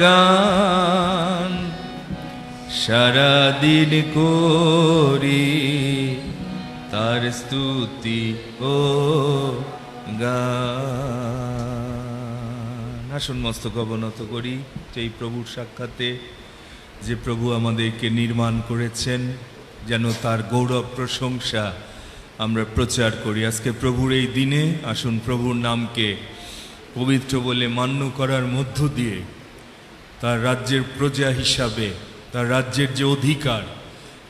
গান সারাদিন করি তার স্তুতি ও গান। আসুন মস্তক অবনত করি সেই প্রভুর সাক্ষাতে, যে প্রভু আমাদেরকে নির্মাণ করেছেন, যেন তার গৌরব প্রশংসা আমরা প্রচার করি। আজকে প্রভুর এই দিনে আসুন প্রভুর নামকে পবিত্র বলে মান্য করার মধ্য দিয়ে তার রাজ্যের প্রজা হিসাবে, তার রাজ্যের যে অধিকার,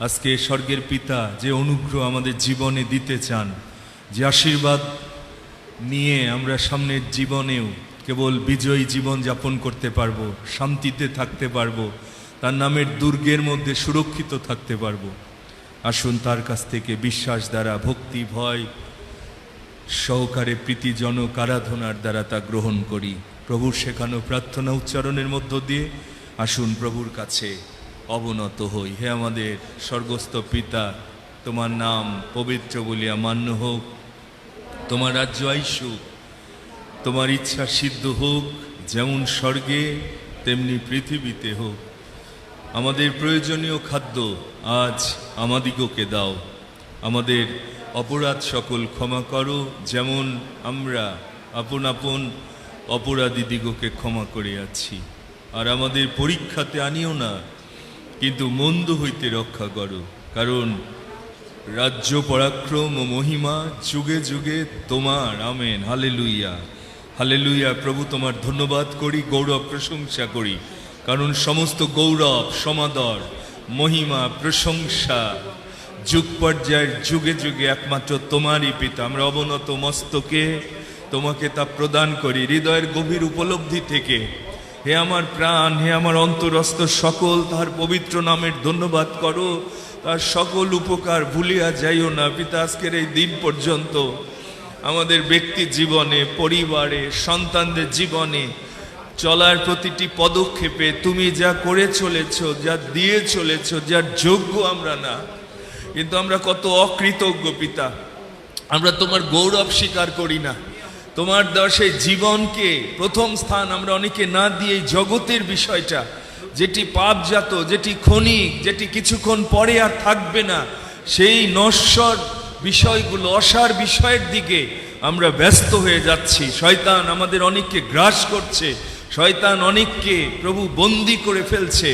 আজকে স্বর্গের পিতা যে অনুগ্রহ আমাদের জীবনে দিতে চান, যে আশীর্বাদ নিয়ে আমরা সামনের জীবনেও কেবল বিজয়ী জীবন যাপন করতে পারবো, শান্তিতে থাকতে পারবো, তার নামের দুর্গের মধ্যে সুরক্ষিত থাকতে পারবো। আসুন তার কাছ থেকে বিশ্বাস দ্বারা, ভক্তি ভয় সহকারে প্রীতিজনক আরাধনার দ্বারা তা গ্রহণ করি। প্রভুর শেখানো প্রার্থনা উচ্চারণের মধ্য দিয়ে আসুন প্রভুর কাছে অবনত হই। হে আমাদের স্বর্গস্থ পিতা, তোমার নাম পবিত্র বলিয়া মান্য হোক, তোমার রাজ্য আইসুক, তোমার ইচ্ছা সিদ্ধ হোক, যেমন স্বর্গে তেমনি পৃথিবীতে হোক। আমাদের প্রয়োজনীয় খাদ্য আজ আমাদিগকে দাও, আমাদের অপরাধ সকল ক্ষমা করো, যেমন আমরা আপন আপন অপরাধীদিগকে ক্ষমা করে আছি। আর আমাদের পরীক্ষাতে আনিও না, কিন্তু মন্দ হইতে রক্ষা করো, কারণ রাজ্য পরাক্রম ও মহিমা যুগে যুগে তোমার। আমেন। Hallelujah, hallelujah. প্রভু তোমার ধন্যবাদ করি, গৌরব প্রশংসা করি, কারণ সমস্ত গৌরব সমাদর মহিমা প্রশংসা যুগ পর্যায়ের যুগে যুগে একমাত্র তোমারই পিতা। আমরা অবনত মস্তকে তোমাকে তা প্রদান করি হৃদয়ের গভীর উপলব্ধি থেকে। হে আমার প্রাণ, হে আমার অন্তরস্থ সকল তার পবিত্র নামের ধন্যবাদ করো, তার সকল উপকার ভুলিয়া যাইও না। পিতা, আজকের এই দিন পর্যন্ত আমাদের ব্যক্তি জীবনে, পরিবারে, সন্তানদের জীবনে চলার প্রতিটি পদক্ষেপে তুমি যা করে চলেছ, যা দিয়ে চলেছ, যার যোগ্য আমরা না, কিন্তু আমরা কত অকৃতজ্ঞ পিতা। আমরা তোমার গৌরব স্বীকার করি না, তোমার দেওয়া সেই জীবনকে প্রথম স্থান আমরা অনেকে না দিয়ে জগতের বিষয়টা, যেটি পাপজাত, যেটি ক্ষণিক, যেটি কিছুক্ষণ পরে আর থাকবে না, সেই নশ্বর বিষয়গুলো, অসার বিষয়ের দিকে আমরা ব্যস্ত হয়ে যাচ্ছি। শয়তান আমাদের অনেককে গ্রাস করছে, শয়তান অনেককে প্রভু বন্দী করে ফেলছে,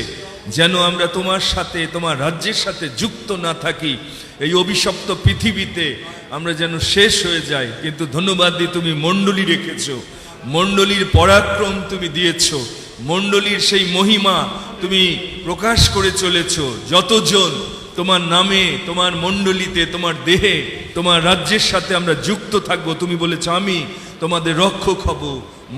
যেন আমরা তোমার সাথে, তোমার রাজ্যের সাথে যুক্ত না থাকি। এই অভিশপ্ত পৃথিবীতে আমরা যেন শেষ হয়ে যাই। কিন্তু ধন্যবাদ দিই, তুমি মণ্ডলী রেখেছো, মণ্ডলীর পরাক্রম তুমি দিয়েছো, মণ্ডলীর সেই মহিমা তুমি প্রকাশ করে চলেছো। যতজন তোমার নামে, তোমার মণ্ডলীতে, তোমার দেহে, তোমার রাজ্যের সাথে আমরা যুক্ত থাকবো, তুমি বলেছ আমি তোমাদের রক্ষক হব,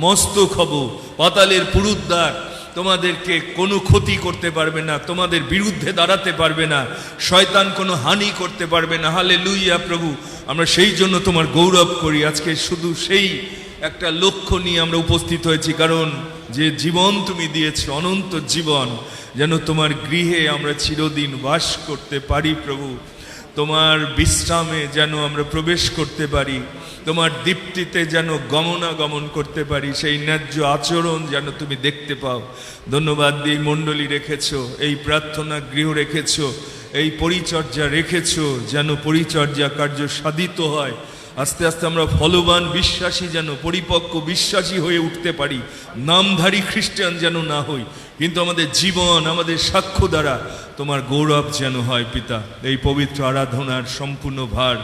মস্তক হব, পাতালের পুরুদ্বার তোমাদেরকে কোনো ক্ষতি করতে পারবে না, তোমাদের বিরুদ্ধে দাঁড়াতে পারবে না, শয়তান কোনো হানি করতে পারবে না। হালেলুইয়া। প্রভু, আমরা সেই জন্য তোমার গৌরব করি। আজকে শুধু সেই একটা লক্ষ্য নিয়ে আমরা উপস্থিত হয়েছি, কারণ যে জীবন তুমি দিয়েছ, অনন্ত জীবন, যেন তোমার গৃহে আমরা চিরদিন বাস করতে পারি। প্রভু, তোমার বিশ্রামে যেন আমরা প্রবেশ করতে পারি, তোমার দীপ্তিতে যেন গমনাগমন করতে পারি, সেই ন্যায্য আচরণ যেন তুমি দেখতে পাও। ধন্যবাদ দিই, মণ্ডলী রেখেছো, এই প্রার্থনা গৃহ রেখেছো, এই পরিচর্যা রেখেছো, যেন পরিচর্যা কার্য সাধিত হয়। আস্তে আস্তে আমরা ফলবান বিশ্বাসী, যেন পরিপক্ক বিশ্বাসী হয়ে উঠতে পারি, নামধারী খ্রিস্টান যেন না হই, কিন্তু আমাদের জীবন, আমাদের সাক্ষ্য দ্বারা তোমার গৌরব যেন হয়। পিতা, এই পবিত্র আরাধনার সম্পূর্ণ ভার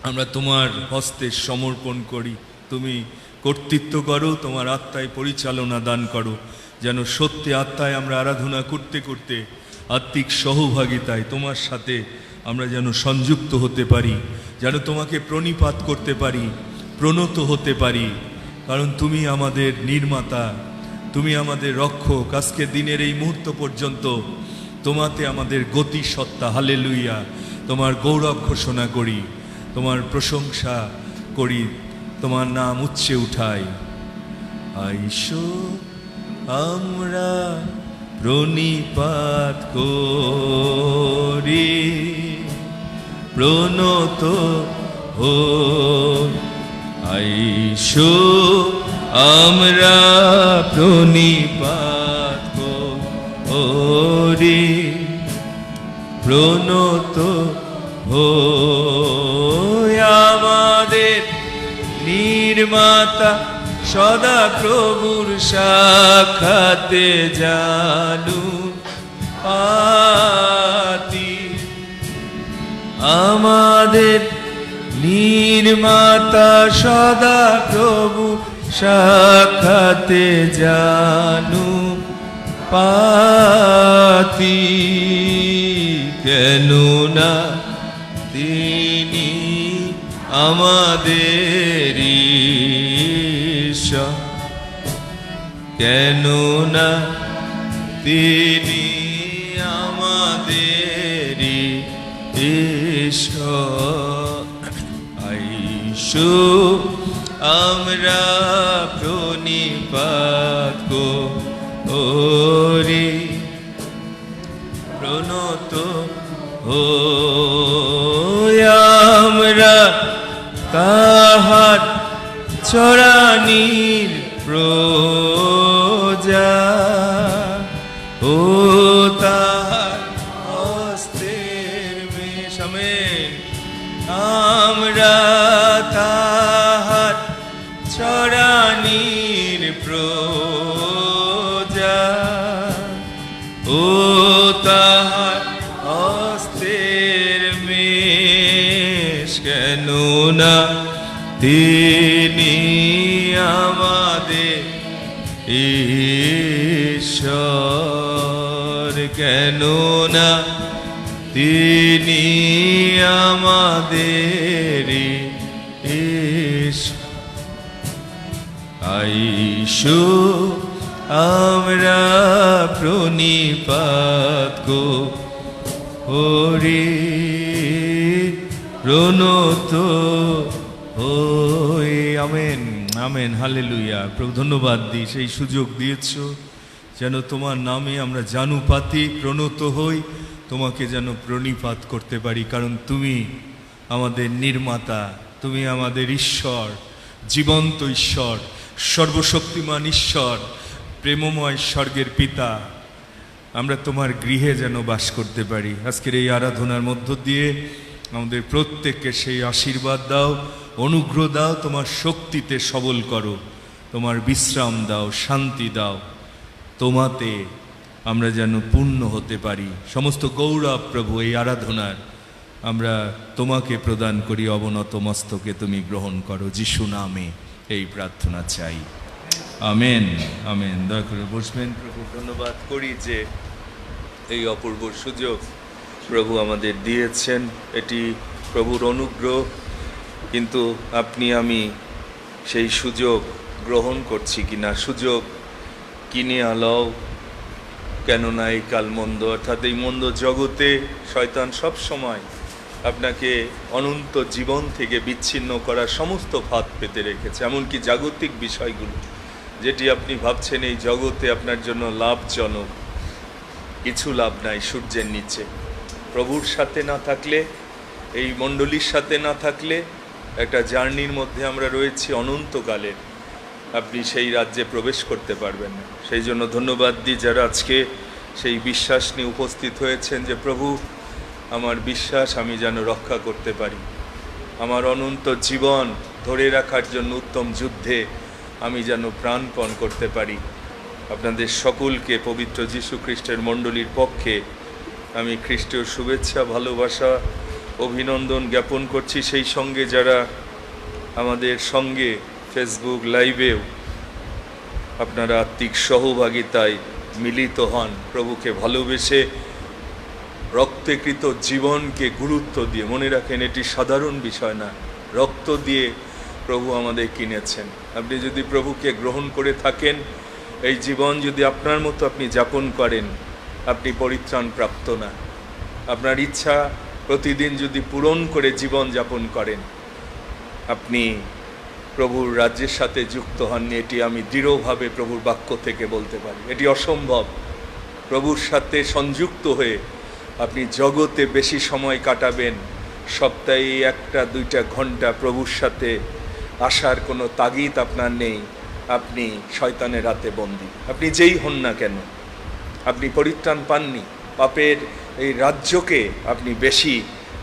আমরা তোমার হস্তে সমর্পণ করি। তুমি কর্তৃত্ব করো, তোমার আত্মায় পরিচালনা দান করো, যেন সত্যি আত্মায় আমরা আরাধনা করতে করতে আত্মিক সহভাগিতায় তোমার সাথে আমরা যেন সংযুক্ত হতে পারি, যেন তোমাকে প্রণিপাত করতে পারি, প্রণত হতে পারি, কারণ তুমি আমাদের নির্মাতা, তুমি আমাদের রক্ষক। আজকে দিনের এই মুহূর্ত পর্যন্ত তোমাতে আমাদের গতি সত্তা। হালেলুইয়া। তোমার গৌরব ঘোষণা করি, তোমার প্রশংসা করি, তোমার নাম উচ্চে উঠাই। আইসো আমরা প্রণিপাত করি, প্রণত হই। আইসো আমরা প্রণিপাত প্রণত হই আমাদের নির্মাতা সদা প্রভুর সাক্ষাতে জানু পাতি। আমাদের নির্মাতা সদা প্রভু সাক্ষাতে জানু পাতি। কেননা তিনি আমাদের ঈশ্বর, কেননা তিনি আমাদের ঈশ্বর। আইসো আমরা প্রণিপাত করি, প্রণত হই আমরা তাহার চরণীর প্রজা, ও তাহার হস্তের মেশামে। আমরা তাহার চরণীর প্রজা, ও তাহার হস্তের মেষ। কেননা তিনি আমাদের ঈশ্বর, কেননা তিনি আমাদের ঈশ্বর। আইসো আমরা প্রণিপাত করি, প্রণত হই। Amen, amen, hallelujah. প্রভু ধন্যবাদ দিই, সেই সুযোগ দিয়েছ যেন তোমার নামে আমরা জানুপাতি প্রণত হই, তোমাকে যেন প্রণিপাত করতে পারি। কারণ তুমি আমাদের নির্মাতা, তুমি আমাদের ঈশ্বর, জীবন্ত ঈশ্বর, সর্বশক্তিমান ঈশ্বর, প্রেমময় স্বর্গের পিতা। আমরা তোমার গৃহে যেন বাস করতে পারি। আজকের এই আরাধনার মধ্য দিয়ে আমাদের প্রত্যেককে সেই আশীর্বাদ দাও, অনুগ্রহ দাও, তোমার শক্তিতে সবল করো, তোমার বিশ্রাম দাও, শান্তি দাও। তোমাতে আমরা যেন পূর্ণ হতে পারি। সমস্ত গৌরব প্রভু এই আরাধনার আমরা তোমাকে প্রদান করি, অবনত মস্তকে তুমি গ্রহণ করো। যিশু নামে এই প্রার্থনা চাই, আমেন, আমেন। দয়া করে বসবেন। প্রভু ধন্যবাদ করি যে এই অপূর্ব সুযোগ প্রভু আমাদের দিয়েছেন। এটি প্রভুর অনুগ্রহ, কিন্তু আপনি আমি সেই সুযোগ গ্রহণ করছি কিনা। সুযোগ কিনে আলাও, কেননা এই কাল মন্দ, অর্থাৎ এই মন্দ জগতে শয়তান সব সময় আপনাকে অনন্ত জীবন থেকে বিচ্ছিন্ন করার সমস্ত ফাঁদ পেতে রেখেছে। এমনকি জাগতিক বিষয়গুলো, যেটি আপনি ভাবছেন এই জগতে আপনার জন্য লাভজনক, কিছু লাভ নাই সূর্যের নিচে। প্রভুর সাথে না থাকলে, এই মণ্ডলীর সাথে না থাকলে, একটা জার্নির মধ্যে আমরা রয়েছি অনন্তকালের, আপনি সেই রাজ্যে প্রবেশ করতে পারবেন না। সেই জন্য ধন্যবাদ দিই যারা আজকে সেই বিশ্বাস নিয়ে উপস্থিত হয়েছেন যে প্রভু, আমার বিশ্বাস আমি যেন রক্ষা করতে পারি, আমার অনন্ত জীবন ধরে রাখার জন্য উত্তম যুদ্ধে আমি যেন প্রাণপণ করতে পারি। আপনাদের সকলকে পবিত্র যীশু খ্রিস্টের মণ্ডলীর পক্ষে আমি খ্রিস্টীয় শুভেচ্ছা, ভালোবাসা, অভিনন্দন জ্ঞাপন করছি। সেই সঙ্গে যারা আমাদের সঙ্গে ফেসবুক লাইভেও আপনারা আত্মিক সহভাগিতায় মিলিত হন, প্রভুকে ভালোবেসে রক্তকৃত জীবনকে গুরুত্ব দিয়ে, মনে রাখেন এটি সাধারণ বিষয় না, রক্ত দিয়ে প্রভু আমাদের কিনেছেন। আপনি যদি প্রভুকে গ্রহণ করে থাকেন, এই জীবন যদি আপনার মতো আপনি যাপন করেন, আপনি পরিত্রাণ প্রাপ্ত না। আপনার ইচ্ছা প্রতিদিন যদি পূরণ করে জীবন যাপন করেন, আপনি প্রভুর রাজ্যের সাথে যুক্ত হননি। এটি আমি দৃঢ়ভাবে প্রভুর বাক্য থেকে বলতে পারি, এটি অসম্ভব। প্রভুর সাথে সংযুক্ত হয়ে আপনি জগতে বেশি সময় কাটাবেন, সপ্তাহে 1-2 ঘন্টা প্রভুর সাথে আসার কোনো তাগিদ আপনার নেই। আপনি শয়তানের হাতে বন্দী। আপনি যেই হন না কেন, আপনি পরিত্রাণ পাননি, পাপের এই রাজ্যকে আপনি বেশি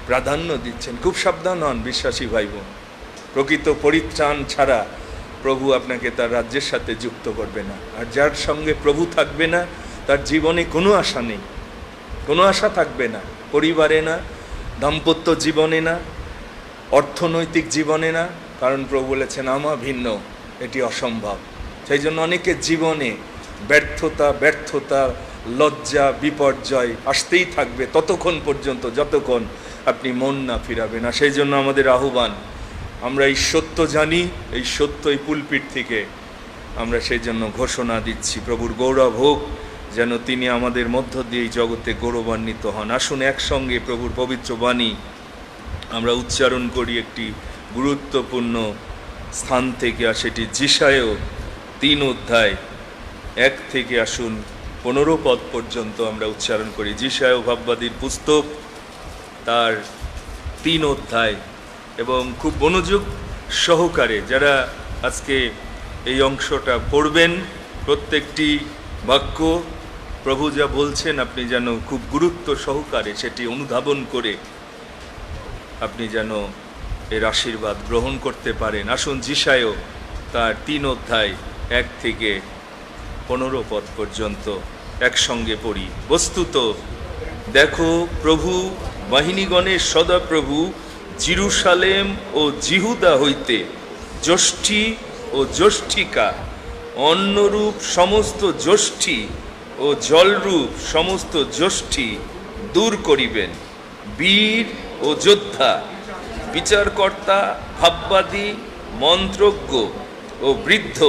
প্রাধান্য দিচ্ছেন। খুব সাবধান হন বিশ্বাসী ভাই বোন, প্রকৃত পরিত্রাণ ছাড়া প্রভু আপনাকে তার রাজ্যের সাথে যুক্ত করবে না। আর যার সঙ্গে প্রভু থাকবে না তার জীবনে কোনো আশা নেই, কোনো আশা থাকবে না, পরিবারে না, দাম্পত্য জীবনে না, অর্থনৈতিক জীবনে না, কারণ প্রভু বলেছেন আমা ভিন্ন এটি অসম্ভব। সেই জন্য অনেকের জীবনে ব্যর্থতা, লজ্জা, বিপর্যয় আসতেই থাকবে ততক্ষণ পর্যন্ত যতক্ষণ আপনি মন না ফিরাবেন। না সেই জন্য আমাদের আহ্বান, আমরা এই সত্য জানি, এই সত্য এই পুলপিট থেকে আমরা সেই জন্য ঘোষণা দিচ্ছি প্রভুর গৌরব হোক, যেন তিনি আমাদের মধ্য দিয়ে এই জগতে গৌরবান্বিত হন। আসুন একসঙ্গে প্রভুর পবিত্র বাণী আমরা উচ্চারণ করি একটি গুরুত্বপূর্ণ স্থান থেকে, আর সেটি যিশায়া 3 অধ্যায় 1 থেকে আসুন 15 পদ পর্যন্ত আমরা উচ্চারণ করি। যিশায়া ভাববাদীর পুস্তক তার 3 অধ্যায়, এবং খুব মনোযোগ সহকারে যারা আজকে এই অংশটা পড়বেন, প্রত্যেকটি বাক্য প্রভু যা বলছেন আপনি যেন খুব গুরুত্ব সহকারে সেটি অনুধাবন করে আপনি যেন এর আশীর্বাদ গ্রহণ করতে পারেন। আসুন যিশায়া তার 3 অধ্যায় 1 থেকে 15 পদ পর্যন্ত একসঙ্গে পড়ি। বস্তুত দেখো, প্রভু বাহিনীগণের সদাপ্রভু জেরুজালেম ও জিহুদা হইতে যষ্ঠী ও যষ্ঠিকা, অন্যরূপ সমস্ত যষ্ঠী ও জলরূপ সমস্ত যষ্ঠী দূর করিবেন। বীর ও যোদ্ধা, বিচারকর্তা, ভাববাদী, মন্ত্রজ্ঞ ও বৃদ্ধ,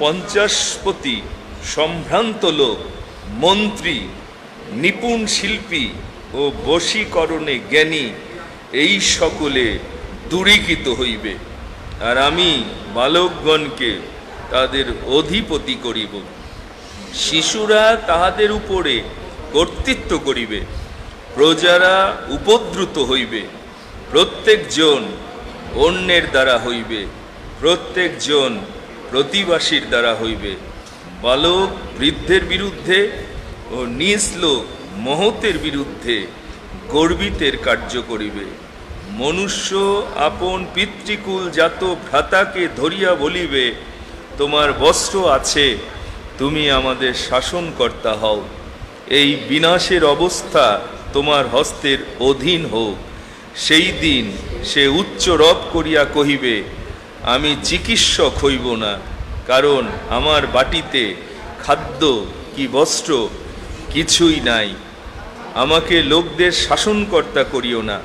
50পতি, সম্ভ্রান্ত লোক, মন্ত্রী, নিপুণ শিল্পী ও বশীকরণে জ্ঞানী, এই সকলে দূরীকৃত হইবে। আর আমি বালকগণকে তাদের অধিপতি করিব। শিশুরা তাহাদের উপরে কর্তৃত্ব করিবে। প্রজারা উপদ্রুত হইবে। প্রত্যেকজন অন্যের দ্বারা হইবে, প্রত্যেকজন প্রতিবাসীর দ্বারা হইবে। বালক বৃদ্ধের বিরুদ্ধে ও নিজ লোক মহতের বিরুদ্ধে গর্বিতের কার্য করিবে। মনুষ্য আপন পিতৃকুল জাত ভ্রাতাকে ধরিয়া বলিবে, তোমার বস্ত্র আছে, তুমি আমাদের শাসনকর্তা হও। এই বিনাশের অবস্থা তোমার হস্তের অধীন হোক। সেই দিন সে উচ্চ রব করিয়া কহিবে, আমি চিকিৎসক হইব না, কারণ আমার বাটিতে খাদ্য কি বস্ত্র কিছুই নাই। আমাকে লোকদের শাসনকর্তা করিও না।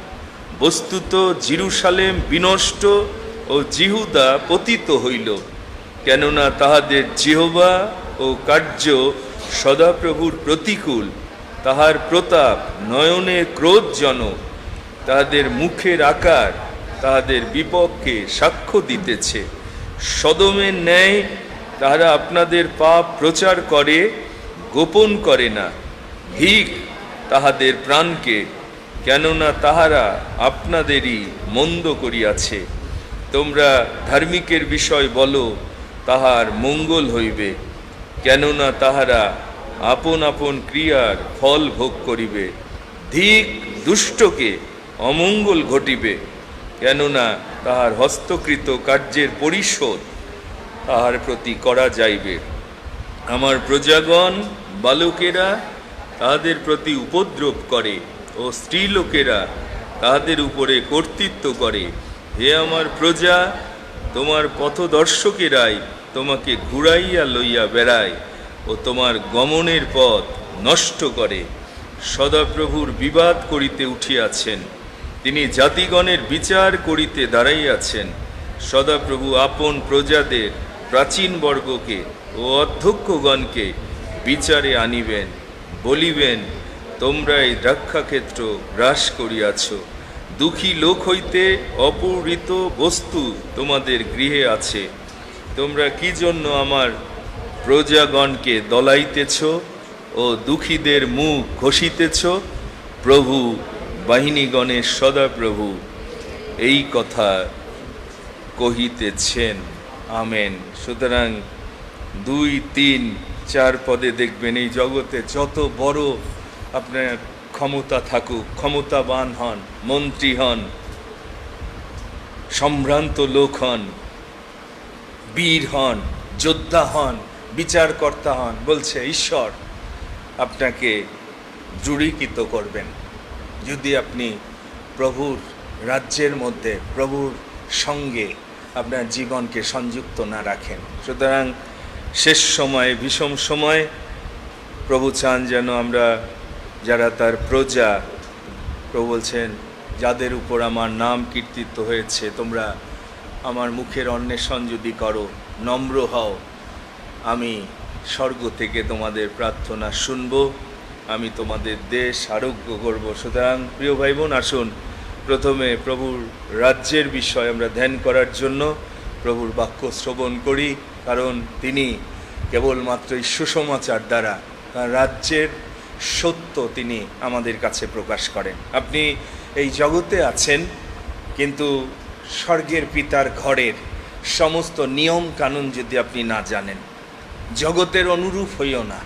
বস্তুত জেরুজালেম বিনষ্ট ও জিহুদা পতিত হইল, কেননা তাহাদের জিহ্বা ও কার্য সদাপ্রভুর প্রতিকূল। তাহার প্রতাপ নয়নে ক্রোধজনক, তাহাদের মুখের আকার তাহাদের বিপক্ষে সাক্ষ্য দিতেছে। সদমের ন্যায় তাহারা আপনাদের পাপ প্রচার করে, গোপন করে না। ভিক তাহাদের প্রাণকে, কেননা তাহারা আপনাদেরই মন্দ করিয়াছে। তোমরা ধার্মিকের বিষয় বলো, তাহার মঙ্গল হইবে, কেননা তাহারা আপন আপন ক্রিয়ার ফল ভোগ করিবে। ধিক দুষ্টকে, অমঙ্গল ঘটিবে, কেননা তাহার হস্তকৃত কার্যের পরিশোধ তাহার প্রতি করা যাইবে। আমার প্রজাগণ বালকেরা তাহাদের প্রতি উপদ্রব করে ও স্ত্রীলোকেরা তাহাদের উপরে কর্তৃত্ব করে। হে আমার প্রজা, তোমার পথদর্শকেরাই তোমাকে ঘুরাইয়া লইয়া বেড়ায় ও তোমার গমনের পথ নষ্ট করে। সদাপ্রভুর বিবাদ করিতে উঠিয়াছেন, তিনি জাতিগণের বিচার করিতে দাঁড়াইয়াছেন। সদাপ্রভু আপন প্রজাদের প্রাচীন বর্গকে ও অধ্যক্ষগণকে বিচারে আনিবেন। বলিবেন, তোমরা এই দ্রাক্ষাক্ষেত্র গ্রাস করিয়াছ। দুঃখী লোক হইতে অপহৃত বস্তু তোমাদের গৃহে আছে। তোমরা কি জন্য আমার প্রজাগণকে দলাইতেছ ও দুঃখীদের মুখ ঘষিতেছ? প্রভু বাহিনীগণের সদাপ্রভু এই কথা কহিতেছেন। আমেন। সুতরাং 2, 3, 4 পদে দেখবেন এই জগতে যত বড় আপনার ক্ষমতা থাকুক, ক্ষমতাবান হন, মন্ত্রী হন, সম্ভ্রান্ত লোক হন, বীর হন, যোদ্ধা হন, বিচারকর্তা হন, বলছে ঈশ্বর আপনাকে দৃঢ়ীকৃত করবেন যদি আপনি প্রভুর রাজ্যের মধ্যে প্রভুর সঙ্গে আপনার জীবনকে সংযুক্ত না রাখেন। সুতরাং শেষ সময়ে, বিষম সময়ে প্রভু চান যেন আমরা যারা তার প্রজা, প্রভু বলছেন যাদের উপর আমার নাম কীর্তিত হয়েছে, তোমরা আমার মুখের অন্বেষণ যদি করো, নম্র হও, আমি স্বর্গ থেকে তোমাদের প্রার্থনা শুনব, আমি তোমাদের দেশ আরোগ্য করব। সুতরাং প্রিয় ভাই বোন, আসুন প্রথমে প্রভুর রাজ্যের বিষয় আমরা ধ্যান করার জন্য প্রভুর বাক্য শ্রবণ করি, কারণ তিনি কেবলমাত্র এই সুসমাচার দ্বারা তার রাজ্যের সত্য তিনি আমাদের কাছে প্রকাশ করেন। আপনি এই জগতে আছেন, কিন্তু স্বর্গের পিতার ঘরের সমস্ত নিয়ম কানুন যদি আপনি না জানেন, জগতের অনুরূপ হইও না।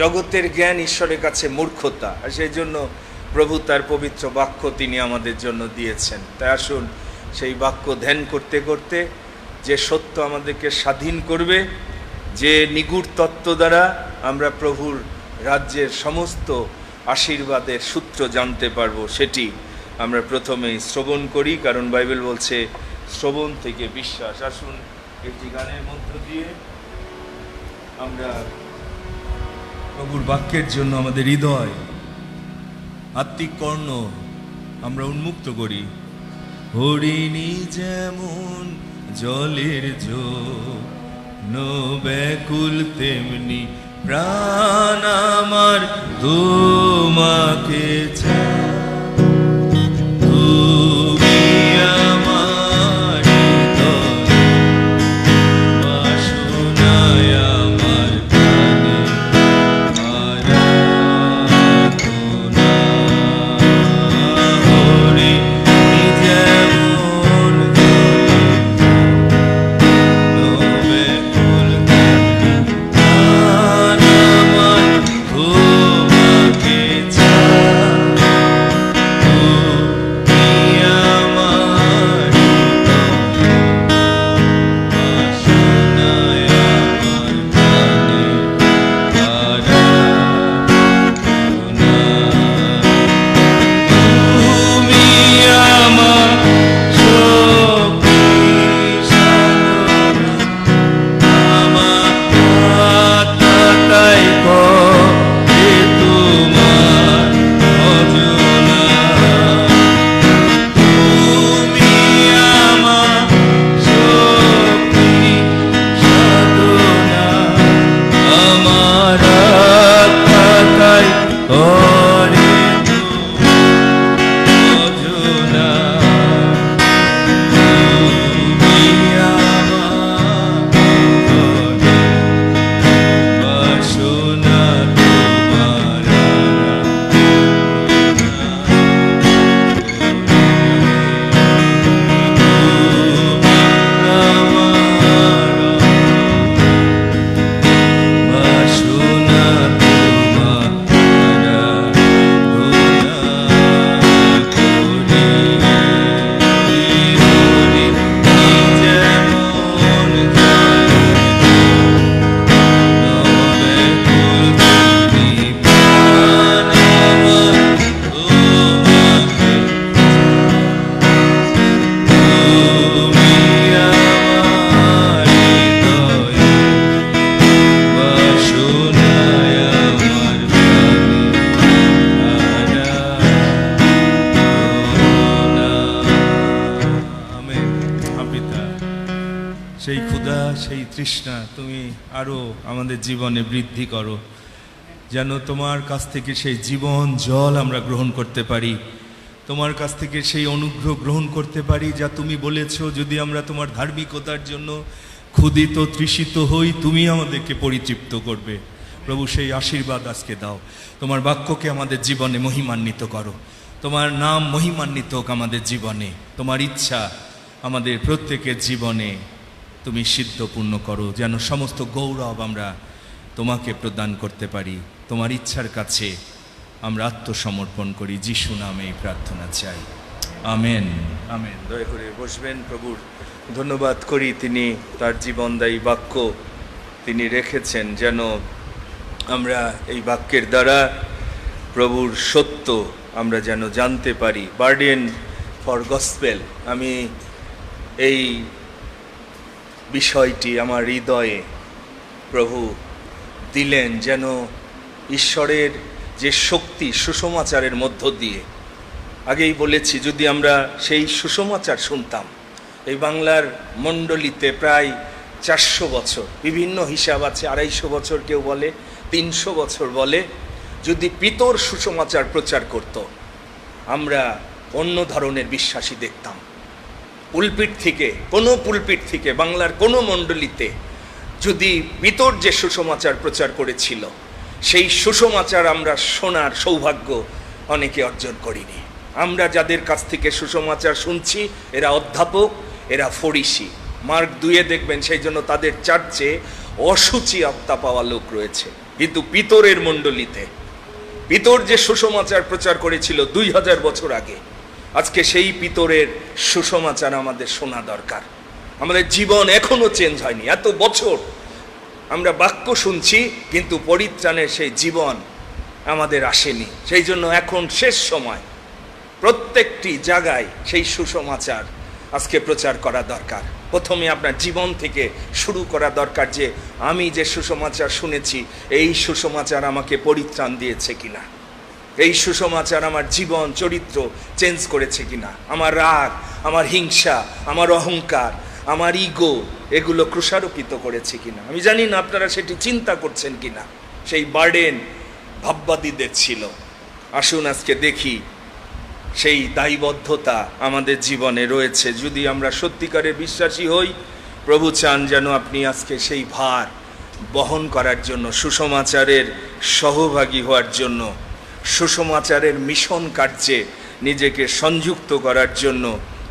জগতের জ্ঞান ঈশ্বরের কাছে মূর্খতা, আর সেই জন্য প্রভু তার পবিত্র বাক্য তিনি আমাদের জন্য দিয়েছেন। তাই আসুন সেই বাক্য ধ্যান করতে করতে যে সত্য আমাদেরকে স্বাধীন করবে, যে নিগুড় তত্ত্ব দ্বারা আমরা প্রভুর রাজ্যের সমস্ত আশীর্বাদের সূত্র জানতে পারবো, সেটি আমরা প্রথমেই শ্রবণ করি, কারণ বাইবেল বলছে শ্রবণ থেকে বিশ্বাস। আসুন একটি গানের মধ্য দিয়ে আমরা প্রভুর বাক্যের জন্য আমাদের হৃদয়, আত্মিক কর্ণ আমরা উন্মুক্ত করি। হরিণী যেমন জলের জন্য ব্যাকুল, তেমনি প্রাণ আমার তোমাকে চায়। তুমি আমার হৃদয়, বাসনায় আমার প্রাণে আরাধনা। হরিণী যেমন ব্যাকুল, তেমনি প্রাণ আমার তোমাকে চায়। তুমি আমার বাসনায় আমার প্রাণে আরাধনা। তুমি আমার শক্তি সাধনা, আমার আত্মাটাই করে তোমার ভজনা। তুমি আমার শক্তি সাধনা, আমার আত্মাটাই করে ভজনা। তুমি আমার বাসনা, তোমার বাসনা, তোমার সেই ক্ষুধা, সেই তৃষ্ণা তুমি আরো আমাদের জীবনে বৃদ্ধি করো, যেন তোমার কাছ থেকে সেই জীবন জল আমরা গ্রহণ করতে পারি, তোমার কাছ থেকে সেই অনুগ্রহ গ্রহণ করতে পারি যা তুমি বলেছো, যদি আমরা তোমার ধার্মিকতার জন্য ক্ষুধিত তৃষিত হই, তুমি আমাদেরকে পরিতৃপ্ত করবে। প্রভু সেই আশীর্বাদ আজকে দাও, তোমার বাক্যকে আমাদের জীবনে মহিমান্বিত করো, তোমার নাম মহিমান্বিত হোক আমাদের জীবনে, তোমার ইচ্ছা আমাদের প্রত্যেকের জীবনে তুমি সিদ্ধপূর্ণ করো, যেন সমস্ত গৌরব আমরা তোমাকে প্রদান করতে পারি। তোমার ইচ্ছার কাছে আমরা আত্মসমর্পণ করি। যিশু নামে এই প্রার্থনা চাই, আমেন। আমেন। দয়া করে বসবেন। প্রভুর ধন্যবাদ করি, তিনি তার জীবনদায়ী বাক্য তিনি রেখেছেন, যেন আমরা এই বাক্যের দ্বারা প্রভুর সত্য আমরা যেন জানতে পারি। বার্ডেন ফর গসপেল, আমি এই বিষয়টি আমার হৃদয়ে প্রভু দিলেন, যেন ঈশ্বরের যে শক্তি সুসমাচারের মধ্য দিয়ে, আগেই বলেছি, যদি আমরা সেই সুসমাচার শুনতাম, এই বাংলার মণ্ডলীতে প্রায় 400 বছর, বিভিন্ন হিসাব আছে, 250 বছর কেউ বলে, 300 বছর বলে, যদি পিতর সুসমাচার প্রচার করত, আমরা অন্য ধরনের বিশ্বাসী দেখতাম। পুলপিট থেকে, কোনো পুলপিট থেকে বাংলার কোনো মণ্ডলীতে যদি পিতর যে সুসমাচার প্রচার করেছিল, সেই সুসমাচার আমরা শোনার সৌভাগ্য অনেকে অর্জন করিনি। আমরা যাদের কাছ থেকে সুসমাচার শুনছি, এরা অধ্যাপক, এরা ফরিসি। মার্ক 2-এ দেখবেন, সেই জন্য তাদের চার্চে অসুচি আত্মা পাওয়া লোক রয়েছে। কিন্তু পিতরের মণ্ডলীতে পিতর যে সুসমাচার প্রচার করেছিল 2000 বছর আগে, আজকে সেই পিতরের সুসমাচার আমাদের শোনা দরকার। আমাদের জীবন এখনো চেঞ্জ হয়নি, এত বছর আমরা বাক্য শুনছি, কিন্তু পরিত্রাণের সেই জীবন আমাদের আসেনি। সেই জন্য এখন শেষ সময়, প্রত্যেকটি জায়গায় সেই সুসমাচার আজকে প্রচার করা দরকার। প্রথমে আপনার জীবন থেকে শুরু করা দরকার, যে আমি যে সুসমাচার শুনেছি, এই সুসমাচার আমাকে পরিত্রাণ দিয়েছে কিনা, এই সুসমাচার আমার জীবন চরিত্র চেঞ্জ করেছে কিনা, আমার রাগ, আমার হিংসা, আমার অহংকার, আমার ইগো, এগুলো ক্রুশারোপিত করেছে কিনা। আমি জানি না আপনারা সেটি চিন্তা করছেন কিনা। সেই বার্ডেন ভাববাদীদের ছিল। আসুন আজকে দেখি সেই দায়বদ্ধতা আমাদের জীবনে রয়েছে। যদি আমরা সত্যিকারের বিশ্বাসী হই, প্রভু চান যেন আপনি আজকে সেই ভার বহন করার জন্য, সুসমাচারের সহভাগী হওয়ার জন্য, সুসমাচারের মিশন কার্যে নিজেকে সংযুক্ত করার জন্য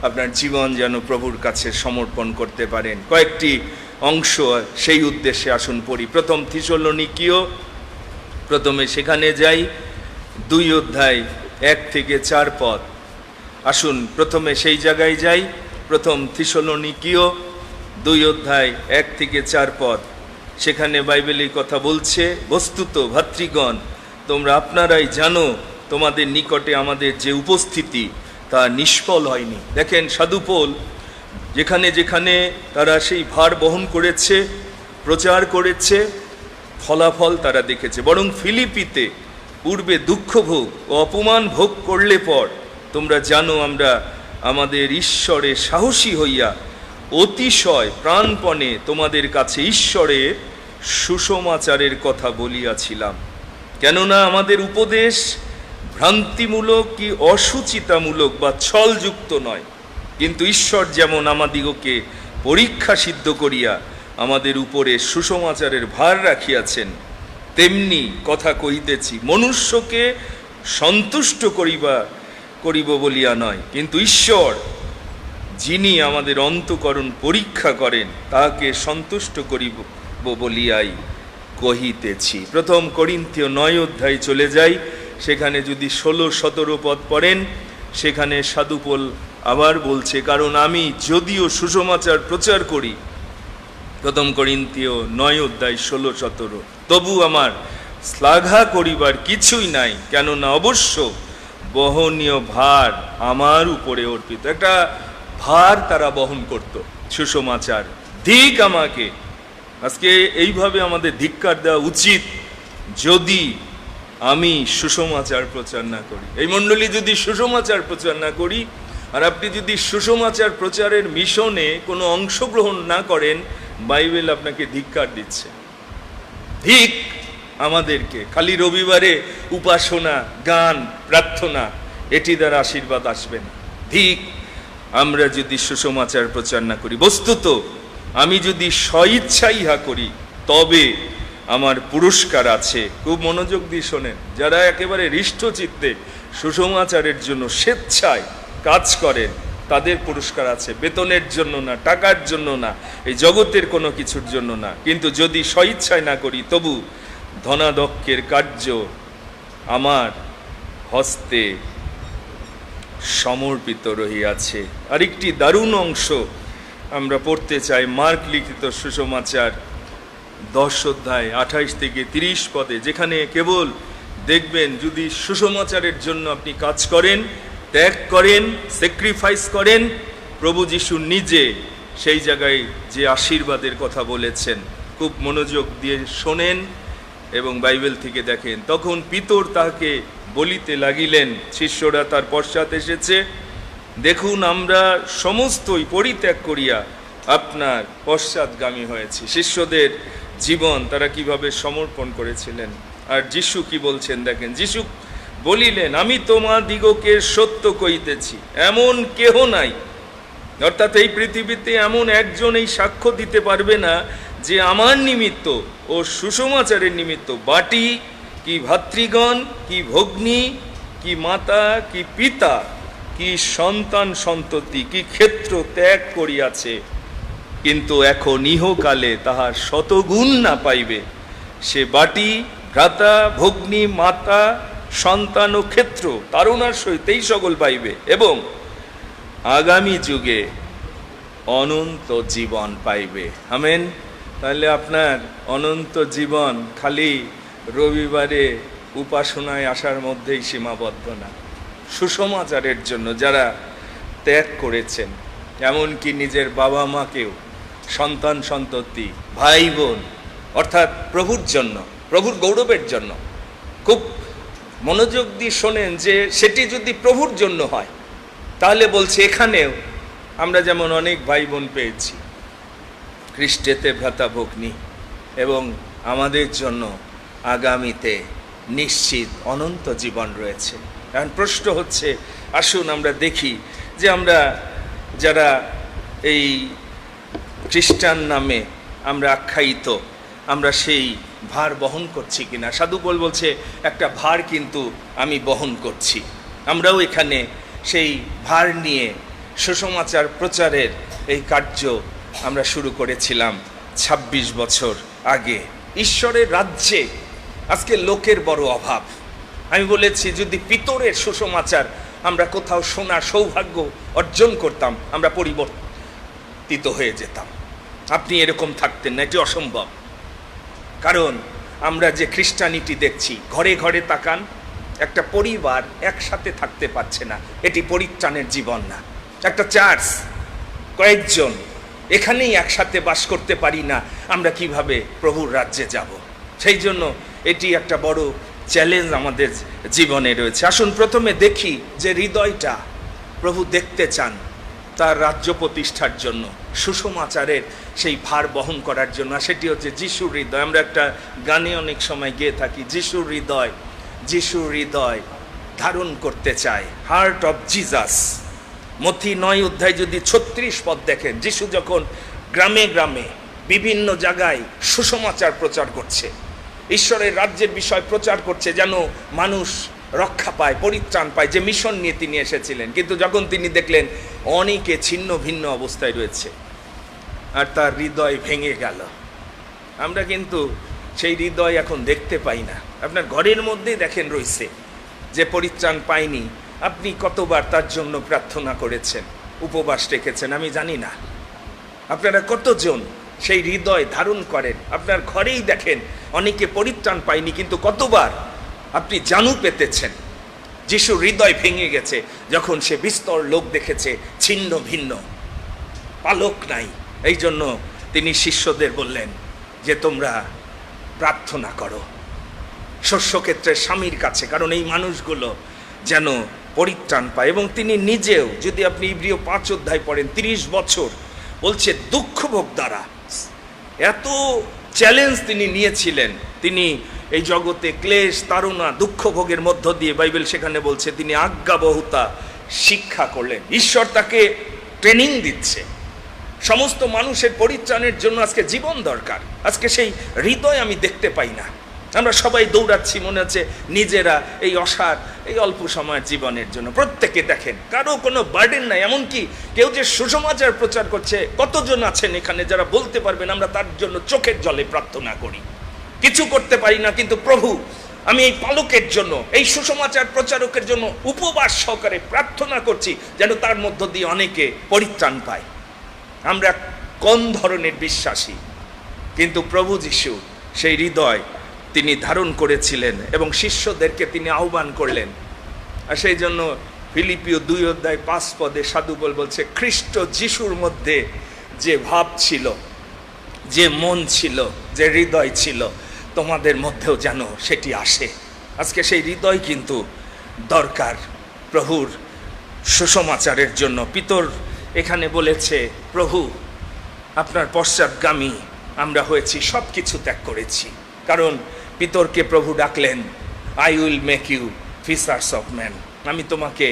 আপনার জীবন যেন প্রভুর কাছে সমর্পণ করতে পারেন। কয়েকটি অংশ সেই উদ্দেশ্যে আসুন পড়ি। প্রথম থিসসলুনিকীয়, প্রথমে সেখানে যাই, 2 অধ্যায় 1 থেকে 4 পদ। আসুন প্রথমে সেই জায়গায় যাই। প্রথম থিসসলুনিকীয় 2 অধ্যায় 1 থেকে 4 পদ। সেখানে বাইবেলের কথা বলছে, বস্তুত ভাতৃগণ, তোমরা আপনারাই জানো তোমাদের নিকটে আমাদের যে উপস্থিতি তা নিষ্ফল হয়নি। দেখেন, সাধু পৌল যেখানে যেখানে তারা সেই ভার বহন করেছে, প্রচার করেছে, ফলাফল তারা দেখেছে। বরং ফিলিপিতে পূর্বে দুঃখ ভোগ ও অপমান ভোগ করলে পর তোমরা জানো আমরা আমাদের ঈশ্বরে সাহসী হইয়া অতিশয় প্রাণপণে তোমাদের কাছে ঈশ্বরের সুসমাচারের কথা বলিয়াছিলাম। কেননা আমাদের উপদেশ ভ্রান্তিমূলক কি অসুচিতামূলক বা ছলযুক্ত নয়, কিন্তু ঈশ্বর যেমন আমাদিগকে পরীক্ষা সিদ্ধ করিয়া আমাদের উপরে সুসমাচারের ভার রাখিয়াছেন, তেমনি কথা কহিতেছি, মনুষ্যকে সন্তুষ্ট করিব বলিয়া নয়, কিন্তু ঈশ্বর যিনি আমাদের অন্তঃকরণ পরীক্ষা করেন, তাহাকে সন্তুষ্ট করিব বলিয়াই কহিতেছি। প্রথম করিন্থীয় 9 অধ্যায় চলে যাই। সেখানে যদি 16-17 পদ পড়েন, সেখানে সাধু পৌল আবার বলছে, কারণ আমি যদিও সুসমাচার প্রচার করি, প্রথম করিন্থীয় 9 অধ্যায় 16-17, তবু আমার শ্লাঘা করিবার কিছুই নাই, কেননা অবশ্য বহনীয় ভার আমার উপরে অর্পিত। একটা ভার তারা বহন করত, সুসমাচার। ধিক আমাকে, আজকে এইভাবে আমাদের ধিক্কার দেওয়া উচিত যদি আমি সুসমাচার প্রচার না করি। এই মণ্ডলী যদি সুসমাচার প্রচার না করি, আর আপনি যদি সুসমাচার প্রচারের মিশনে কোনো অংশগ্রহণ না করেন, বাইবেল আপনাকে ধিক্কার দিচ্ছে। ধিক আমাদেরকে। খালি রবিবারে উপাসনা, গান, প্রার্থনা, এটি দ্বারা আশীর্বাদ আসবে না। ধিক আমরা যদি সুসমাচার প্রচার না করি। বস্তুত আমি যদি স্বইচ্ছা ইহা করি, তবে আমার পুরস্কার আছে। খুব মনোযোগ দিয়ে শোনেন। যারা একেবারে হৃষ্টচিত্তে সুসমাচারের জন্য স্বেচ্ছায় কাজ করেন, তাদের পুরস্কার আছে। বেতনের জন্য না, টাকার জন্য না, এই জগতের কোনো কিছুর জন্য না। কিন্তু যদি স্বইচ্ছায় না করি, তবু ধনাদক্ষের কার্য আমার হস্তে সমর্পিত রহিয়াছে। আরেকটি দারুণ অংশ আমরা পড়তে চাই, মার্ক লিখিত সুসমাচার 10 অধ্যায় 28 থেকে 30 পদে, যেখানে কেবল দেখবেন যদি সুসমাচারের জন্য আপনি কাজ করেন, ত্যাগ করেন, স্যাক্রিফাইস করেন, প্রভু যিশু নিজে সেই জায়গায় যে আশীর্বাদের কথা বলেছেন, খুব মনোযোগ দিয়ে শোনেন এবং বাইবেল থেকে দেখেন। তখন পিতর তাহাকে বলিতে লাগিলেন, শিষ্যরা তার পশ্চাৎ এসেছে, দেখুন আমরা সমস্তই পরিত্যাগ করিয়া আপনার পশ্চাৎগামী হয়েছি। শিষ্যদের জীবন তারা কিভাবে সমর্পণ করেছিলেন। আর যিশু কি বলছেন দেখেন, যিশু বলিলেন, আমি তোমাদিগকে সত্য কইতেছি, এমন কেহ নাই, অর্থাৎ এই পৃথিবীতে এমন একজন এই সাক্ষ্য দিতে পারবে না যে আমার নিমিত্ত ও সুসমাচারের নিমিত্ত বাটি কি ভাতৃগণ, কি ভগ্নী, কি মাতা, কি পিতা, কি সন্তান সন্ততি, কি ক্ষেত্র ত্যাগ করিয়াছে, কিন্তু এখন ইহকালে তাহার শতগুণ না পাইবে। সে বাটি, ভ্রাতা, ভগ্নী, মাতা, সন্তান ও ক্ষেত্র তারুণার সহিত এই সকল পাইবে, এবং আগামী যুগে অনন্ত জীবন পাইবে। আমেন। তাহলে আপনার অনন্ত জীবন খালি রবিবারে উপাসনায় আসার মধ্যেই সীমাবদ্ধ না। সুসমাচারের জন্য যারা ত্যাগ করেছেন, এমনকি নিজের বাবা মাকেও, সন্তান সন্ততি, ভাই বোন, অর্থাৎ প্রভুর জন্য, প্রভুর গৌরবের জন্য, খুব মনোযোগ দিয়ে শোনেন যে সেটি যদি প্রভুর জন্য হয়, তাহলে বলছে এখানেও আমরা যেমন অনেক ভাই বোন পেয়েছি খ্রিস্টেতে ভ্রাতা ভগ্নী, এবং আমাদের জন্য আগামীতে নিশ্চিত অনন্ত জীবন রয়েছে। এখন প্রশ্ন হচ্ছে, আসুন আমরা দেখি যে আমরা যারা এই খ্রিস্টান নামে আমরা আখ্যায়িত, আমরা সেই ভার বহন করছি কিনা। সাধু পৌল বলছে একটা ভার কিন্তু আমি বহন করছি। আমরাও এখানে সেই ভার নিয়ে সুসমাচার প্রচারের এই কার্য আমরা শুরু করেছিলাম 26 বছর আগে। ঈশ্বরের রাজ্যে আজকে লোকের বড় অভাব। আমি বলেছি যদি পিতরের সুসমাচার আমরা কোথাও শোনার সৌভাগ্য অর্জন করতাম, আমরা পরিবর্তিত হয়ে যেতাম। আপনি এরকম থাকতেন না, এটি অসম্ভব। কারণ আমরা যে খ্রিস্টানিটি দেখছি, ঘরে ঘরে তাকান, একটা পরিবার একসাথে থাকতে পারছে না, এটি পরিত্রাণের জীবন না। একটা চার্চ কয়েকজন এখানেই একসাথে বাস করতে পারি না, আমরা কিভাবে প্রভুর রাজ্যে যাব? সেই জন্য এটি একটা বড় চ্যালেঞ্জ আমাদের জীবনে রয়েছে। আসুন প্রথমে দেখি যে হৃদয়টা প্রভু দেখতে চান তার রাজ্য প্রতিষ্ঠার জন্য, সুসমাচারের সেই ভার বহন করার জন্য। সেটি হচ্ছে যিশুর হৃদয়। আমরা একটা গানে অনেক সময় গেয়ে থাকি, যিশুর হৃদয়, যিশুর হৃদয় ধারণ করতে চায়, হার্ট অফ জিজাস। মথি 9 অধ্যায় যদি 36 পদ দেখেন, যিশু যখন গ্রামে গ্রামে বিভিন্ন জায়গায় সুসমাচার প্রচার করছে, ঈশ্বরের রাজ্যের বিষয় প্রচার করছে, যেন মানুষ রক্ষা পায়, পরিত্রাণ পায়, যে মিশন নিয়ে তিনি এসেছিলেন। কিন্তু যখন তিনি দেখলেন অনেকে ছিন্ন ভিন্ন অবস্থায় রয়েছে আর তার হৃদয় ভেঙে গেল। আমরা কিন্তু সেই হৃদয় এখন দেখতে পাই না। আপনার ঘরের মধ্যেই দেখেন রয়েছে যে পরিত্রাণ পায়নি। আপনি কতবার তার জন্য প্রার্থনা করেছেন, উপবাস রেখেছেন, আমি জানি না। আপনারা কতজন সেই হৃদয় ধারণ করেন? আপনার ঘরেই দেখেন অনেকে পরিত্রাণ পায়নি, কিন্তু কতবার আপনি জানু পেতেছেন। যিশু হৃদয় ভেঙে গেছে যখন সে বিস্তর লোক দেখেছে, ছিন্ন ভিন্ন, পালক নাই। এই জন্য তিনি শিষ্যদের বললেন যে তোমরা প্রার্থনা করো শস্যক্ষেত্রের স্বামীর কাছে, কারণ এই মানুষগুলো যেন পরিত্রাণ পায়। এবং তিনি নিজেও, যদি আপনি ইব্রিয় 5 অধ্যায় পড়েন, 30 বছর বলছে দুঃখ ভোগ দ্বারা এত চ্যালেঞ্জ তিনি নিয়েছিলেন। তিনি এই জগতে ক্লেশ, তাড়না, দুঃখ ভোগের মধ্য দিয়ে, বাইবেল সেখানে বলছে তিনি আজ্ঞাবহতা শিক্ষা করলেন। ঈশ্বর তাকে ট্রেনিং দিচ্ছে। সমস্ত মানুষের পরিত্রাণের জন্য আজকে জীবন দরকার। আজকে সেই হৃদয় আমি দেখতে পাই না। আমরা সবাই দৌড়াচ্ছি, মনে হচ্ছে নিজেরা এই অসার, এই অল্প সময়ের জীবনের জন্য। প্রত্যেকে দেখেন কারো কোনো বার্ডেন নাই। এমনকি কেউ যে সুসমাচার প্রচার করছে, কতজন আছেন এখানে যারা বলতে পারবেন আমরা তার জন্য চোখের জলে প্রার্থনা করি, কিছু করতে পারি না, কিন্তু প্রভু আমি এই পালকের জন্য, এই সুসমাচার প্রচারকের জন্য উপবাস সহকারে প্রার্থনা করছি যেন তার মধ্য দিয়ে অনেকে পরিত্রাণ পায়। আমরা কোন ধরনের বিশ্বাসী, কিন্তু প্রভু যিশু সেই হৃদয় তিনি ধারণ করেছিলেন এবং শিষ্যদেরকে তিনি আহ্বান করলেন। আর সেই জন্য ফিলিপিও 2:5 সাধু পৌল বলছে, খ্রিস্ট যিশুর মধ্যে যে ভাব ছিল, যে মন ছিল, যে হৃদয় ছিল, তোমাদের মধ্যেও যেন সেটি আসে। আজকে সেই হৃদয় কিন্তু দরকার প্রভুর সুসমাচারের জন্য। পিতর এখানে বলেছে, প্রভু আপনার পশ্চাৎগামী আমরা হয়েছি, সব কিছু ত্যাগ করেছি। কারণ পিতরকে প্রভু ডাকলেন, I will make you fishers of man, আমি তোমাকে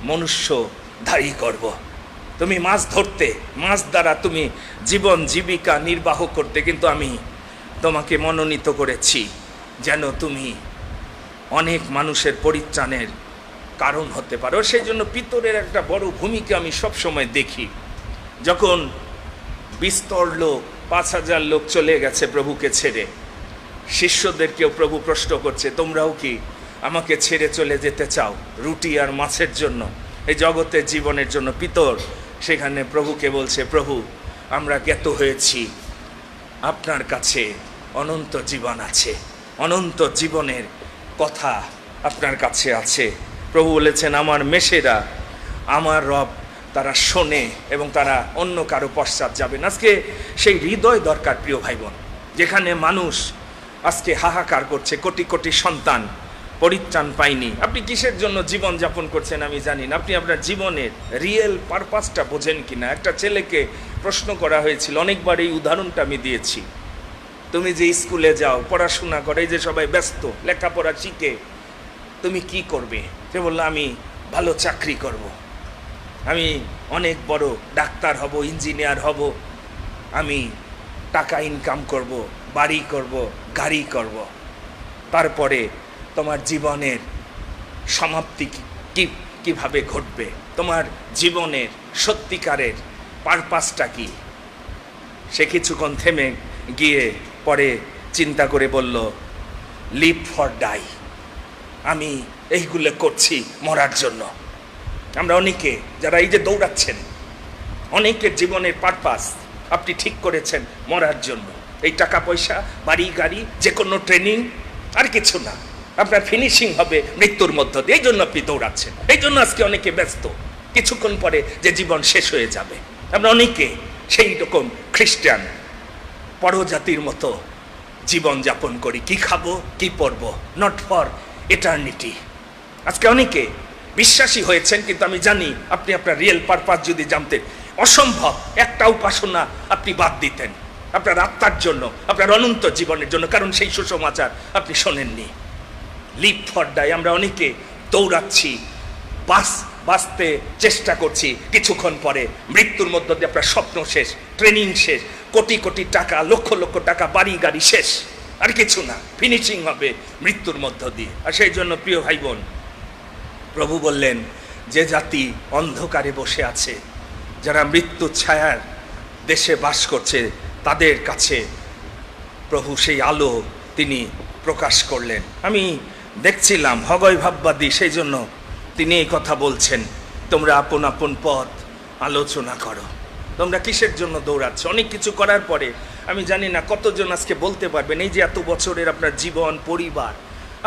মনুষ্যধারী করব। তুমি মাছ ধরতে, মাছ দ্বারা তুমি জীবন জীবিকা নির্বাহ করতে, কিন্তু আমি তোমাকে মনোনীত করেছি যেন তুমি অনেক মানুষের পরিত্রাণের কারণ হতে পারো। সেই জন্য পিতরের একটা বড় ভূমিকা আমি সবসময় দেখি। যখন বিস্তর লোক, 5,000 লোক চলে গেছে প্রভুকে ছেড়ে, শিষ্যদেরকেও প্রভু প্রশ্ন করছে, তোমরাও কি আমাকে ছেড়ে চলে যেতে চাও রুটি আর মাছের জন্য, এই জগতের জীবনের জন্য? পিতর সেখানে প্রভুকে বলছে, প্রভু আমরা জ্ঞাত হয়েছি আপনার কাছে অনন্ত জীবন আছে, অনন্ত জীবনের কথা আপনার কাছে আছে। প্রভু বলেছেন, আমার মেষেরা আমার রব তারা শোনে এবং তারা অন্য কারো পশ্চাৎ যাবেন। আজকে সেই হৃদয় দরকার প্রিয় ভাই বোন, যেখানে মানুষ আজকে হাহাকার করছে, কোটি কোটি সন্তান পরিত্রাণ পায়নি। আপনি কিসের জন্য জীবন যাপন করছেন আমি জানি না, আপনি আপনার জীবনের রিয়েল পারপাসটা বোঝেন কিনা। একটা ছেলেকে প্রশ্ন করা হয়েছিল, অনেকবার এই উদাহরণটা আমি দিয়েছি, তুমি যে স্কুলে যাও, পড়াশোনা করে, এই যে সবাই ব্যস্ত লেখাপড়া শিখে, তুমি কি করবে? সে বললো, আমি ভালো চাকরি করব, আমি অনেক বড় ডাক্তার হব, ইঞ্জিনিয়ার হব, আমি টাকা ইনকাম করব, বাড়ি করব, গাড়ি করব। তারপরে তোমার জীবনের সমাপ্তি কিভাবে ঘটবে? তোমার জীবনের সত্যিকারের পারপাসটা কি? সে কিছুক্ষণ থেমে গিয়ে পরে চিন্তা করে বলল, লিভ ফর ডাই, আমি এইগুলো করছি মরার জন্য। আমরা অনেকে যারা এই যে দৌড়াচ্ছেন, অনেকের জীবনের পারপাস আপনি ঠিক করেছেন মরার জন্য। এই টাকা পয়সা, বাড়ি গাড়ি, যে কোনো ট্রেনিং, আর কিছু না, আপনার ফিনিশিং হবে মৃত্যুর মধ্য দিয়ে। এই জন্য আপনি দৌড়াচ্ছেন, এই জন্য আজকে অনেকে ব্যস্ত, কিছুক্ষণ পরে যে জীবন শেষ হয়ে যাবে। আমরা অনেকে সেই রকম খ্রিস্টান পরজাতির মতো জীবন যাপন করি, কি খাবো, কি পরবো, নট ফর এটার্নিটি। আজকে অনেকে বিশ্বাসী হয়েছেন, কিন্তু আমি জানি আপনি আপনার রিয়েল পারপাস যদি জানতেন, অসম্ভব একটা উপাসনা আপনি বাদ দিতেন আপনার আত্মার জন্য, আপনার অনন্ত জীবনের জন্য, কারণ সেই সুসমাচার আপনি শোনেননি। লিভ ফর ডাই, আমরা অনেকে দৌড়াচ্ছি, বাঁচতে চেষ্টা করছি, কিছুক্ষণ পরে মৃত্যুর মধ্য দিয়ে আপনার স্বপ্ন শেষ, ট্রেনিং শেষ, কোটি কোটি টাকা, লক্ষ লক্ষ টাকা, বাড়ি গাড়ি শেষ, আর কিছু না, ফিনিশিং হবে মৃত্যুর মধ্য দিয়ে। আর সেই জন্য প্রিয় ভাই বোন, প্রভু বললেন, যে জাতি অন্ধকারে বসে আছে, যারা মৃত্যুর ছায়ার দেশে বাস করছে, তাদের কাছে প্রভু সেই আলো তিনি প্রকাশ করলেন। আমি দেখছিলাম হগয় ভাববাদী, সেই জন্য তিনি এই কথা বলছেন, তোমরা আপন আপন পথ আলোচনা করো। তোমরা কিসের জন্য দৌড়াচ্ছ? অনেক কিছু করার পরে আমি জানি না কতজন আজকে বলতে পারবেন, এই যে এত বছরের আপনার জীবন, পরিবার,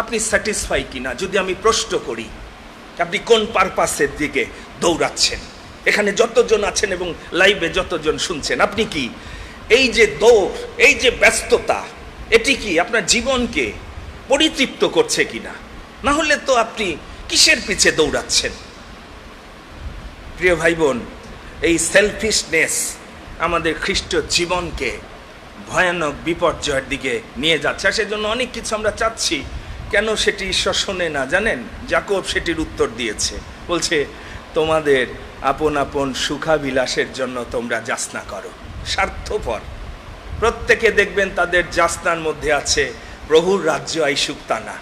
আপনি স্যাটিসফাই কিনা? যদি আমি প্রশ্ন করি, আপনি কোন পারপাসের দিকে দৌড়াচ্ছেন? এখানে যতজন আছেন এবং লাইভে যতজন শুনছেন, আপনি কি এই যে দৌড়, এই যে ব্যস্ততা, এটি কি আপনার জীবনকে পরিতৃপ্ত করছে কিনা? না হলে তো আপনি কিসের পিছে দৌড়াচ্ছেন? প্রিয় ভাই বোন, এই সেলফিশনেস আমাদের খ্রিস্ট জীবনকে ভয়ানক বিপর্যয়ের দিকে নিয়ে যাচ্ছে। আর সেজন্য অনেক কিছু আমরা চাচ্ছি, কেন সেটি ঈশ্বর শোনে না জানেন? যাকব সেটির উত্তর দিয়েছে, বলছে, তোমাদের আপন আপন সুখাবিলাসের জন্য তোমরা যাচনা করো। স্বার্থপর প্রত্যেকে দেখবেন তাদের যাচনার মধ্যে আছে প্রভুর রাজ্য আইসুক, তা না,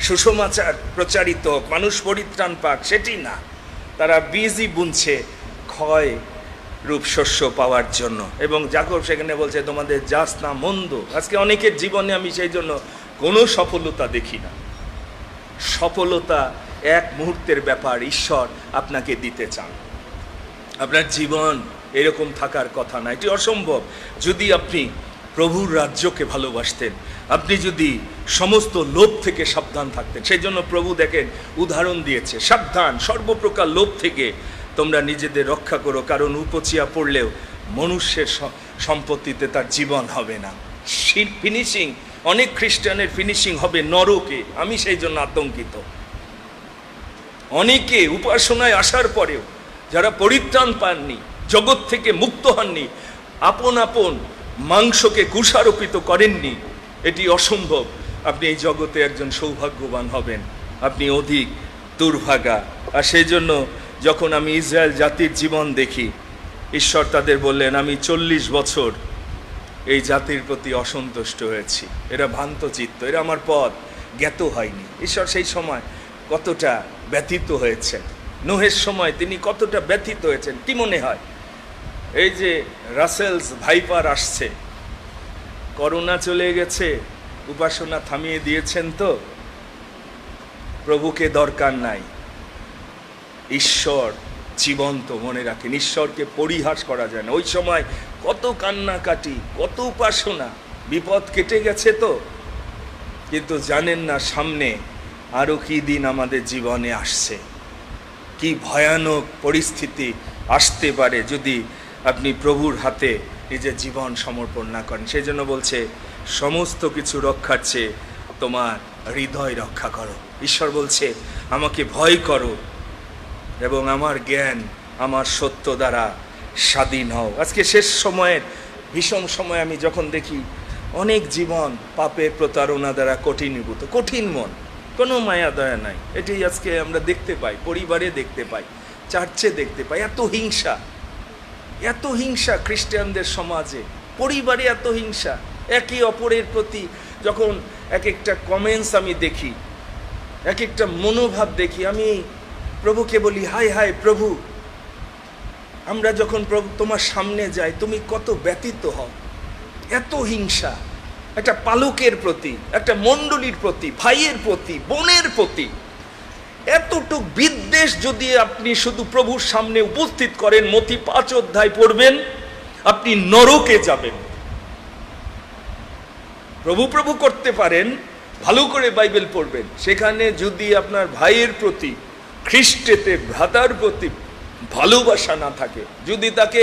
সুসমাচার প্রচারিত হোক, মানুষ পরিত্রাণ পাক, সেটি না। তারা বীজই বুনছে ক্ষয় রূপ শস্য পাওয়ার জন্য। এবং যাকব সেখানে বলছে, তোমাদের যাচনা মন্দ। আজকে অনেকের জীবনে আমি সেই জন্য কোনো সফলতা দেখি না। সফলতা এক মুহূর্তের ব্যাপার, ঈশ্বর আপনাকে দিতে চান। আপনার জীবন এরকম থাকার কথা না, এটি অসম্ভব। যদি আপনি প্রভুর রাজ্যকে ভালোবাসতেন, আপনি যদি সমস্ত লোভ থেকে সাবধান থাকতেন। সেই জন্য প্রভু দেখেন উদাহরণ দিয়েছে, সাবধান, সর্বপ্রকার লোভ থেকে তোমরা নিজেদের রক্ষা করো, কারণ উপচিয়া পড়লেও মনুষ্যের সম্পত্তিতে তার জীবন হবে না। ফিনিশিং, অনেক খ্রিস্টানের ফিনিশিং হবে নরকে। আমি সেই জন্য আতঙ্কিত। অনেকে উপাসনায় আসার পরেও যারা পরিত্রাণ পাননি, জগৎ থেকে মুক্ত হননি, আপন আপন মাংসকে কুষারোপিত করেননি, এটি অসম্ভব। আপনি এই জগতে একজন সৌভাগ্যবান হবেন, আপনি অধিক দুর্ভাগা। আর সেই জন্য যখন আমি ইসরায়েল জাতির জীবন দেখি, ঈশ্বর তাদের বললেন, আমি 40 বছর এই জাতির প্রতি অসন্তুষ্ট হয়েছি, এরা ভ্রান্ত চিত্ত, এরা আমার পথ জ্ঞাত হয়নি। ঈশ্বর সেই সময় কতটা ব্যথিত হয়েছেন, নোহের সময় তিনি কতটা ব্যথিত হয়েছেন। কি মনে হয় এই যে রাসেলস ভাইপার আসছে, করোনা চলে গেছে, উপাসনা থামিয়ে দিয়েছেন তো? প্রভুকে দরকার নাই, ঈশ্বর জীবন্ত, মনে রাখেন। ঈশ্বরকে পরিহাস করা যায় না। ওই সময় কত কান্নাকাটি, কত উপাসনা, বিপদ কেটে গেছে তো, কিন্তু জানেন না সামনে আরো কি দিন আমাদের জীবনে আসছে, কি ভয়ানক পরিস্থিতি আসতে পারে যদি আপনি প্রভুর হাতে নিজের জীবন সমর্পণ না করেন। সেই জন্য বলছে, সমস্ত কিছু রক্ষার চেয়ে তোমার হৃদয় রক্ষা করো। ঈশ্বর বলছে, আমাকে ভয় করো এবং আমার জ্ঞান, আমার সত্য দ্বারা স্বাধীন হও। আজকে শেষ সময়ের ভীষণ সময় আমি যখন দেখি অনেক জীবন পাপের প্রতারণা দ্বারা কঠিনীভূত, কঠিন মন, কোনো মায়া দয়া নাই। এটাই আজকে আমরা দেখতে পাই, পরিবারে দেখতে পাই, চার্চে দেখতে পাই। এত হিংসা, এত হিংসা খ্রিস্টানদের সমাজে, পরিবারে এত হিংসা, একে অপরের প্রতি যখন এক একটা কমেন্টস আমি দেখি, এক একটা মনোভাব দেখি, আমি প্রভুকে বলি, হায় হায় প্রভু, আমরা যখন প্রভু তোমার সামনে যাই তুমি কত ব্যথিত হও। এত হিংসা একটা পালকের প্রতি, একটা মণ্ডলীর প্রতি, ভাইয়ের প্রতি, বোনের প্রতি, এতটুক বিদ্বেষ যদি আপনি শুধু প্রভুর সামনে উপস্থিত করেন, মতি 5 অধ্যায় পড়বেন, আপনি নরকে যাবেন। প্রভু প্রভু করতে পারেন, ভালো করে বাইবেল পড়বেন, সেখানে যদি আপনার ভাইয়ের প্রতি, খ্রিস্টেতে ভ্রাতার প্রতি ভালোবাসা না থাকে, যদি তাকে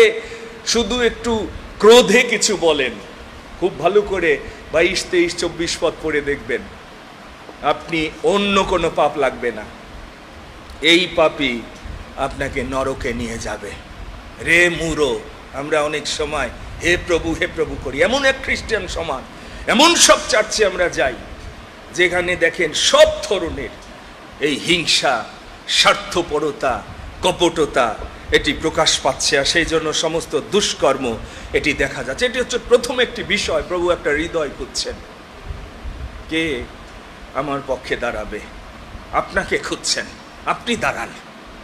শুধু একটু ক্রোধে কিছু বলেন, খুব ভালো করে 22, 23, 24 পদ পড়ে দেখবেন, আপনি অন্য কোনো পাপ লাগবে না, এই পাপই আপনাকে নরকে নিয়ে যাবে। রে মুরো, আমরা অনেক সময় হে প্রভু করি। এমন এক খ্রিস্টান সমাজ, এমন সব চার্চে আমরা যাই যেখানে দেখেন সব ধরনের এই হিংসা, স্বার্থপরতা, কপটতা এটি প্রকাশ পাচ্ছে। আর সেই জন্য সমস্ত দুষ্কর্ম এটি দেখা যাচ্ছে। এটি হচ্ছে প্রথম একটি বিষয়। প্রভু একটা হৃদয় খুঁজছেন, কে আমার পক্ষে দাঁড়াবে? আপনাকে খুঁজছেন, আপনি দাঁড়ান,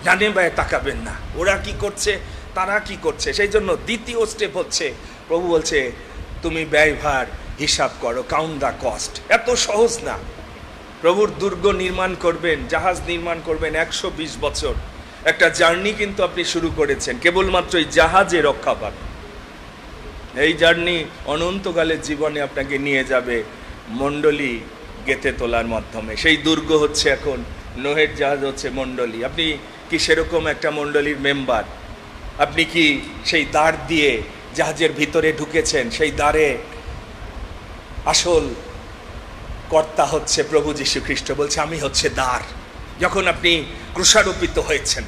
ডানে বায়ে তাকাবেন না, ওরা কি করছে, তারা কি করছে। সেই জন্য দ্বিতীয় স্টেপ হচ্ছে, প্রভু বলছে তুমি ব্যয়ভার হিসাব করো, কাউন্ট দ্য কস্ট। এত সহজ না। প্রভুর দুর্গ নির্মাণ করবেন, জাহাজ নির্মাণ করবেন 120 বছর, একটা জার্নি কিন্তু আপনি শুরু করেছেন, কেবলমাত্র এই জাহাজে রক্ষা পাবেন। এই জার্নি অনন্তকালের জীবনে আপনাকে নিয়ে যাবে মণ্ডলী গেঁথে তোলার মাধ্যমে। সেই দুর্গ হচ্ছে এখন নোহের জাহাজ হচ্ছে মণ্ডলী। আপনি কি সেরকম একটা মণ্ডলীর মেম্বার? আপনি কি সেই দ্বার দিয়ে জাহাজের ভিতরে ঢুকেছেন? সেই দ্বারে আসল কর্তা হচ্ছে প্রভু যীশু খ্রিস্ট। বলছে আমি হচ্ছে দ্বার। যখন আপনি ক্রুশারোপিত হয়েছেন,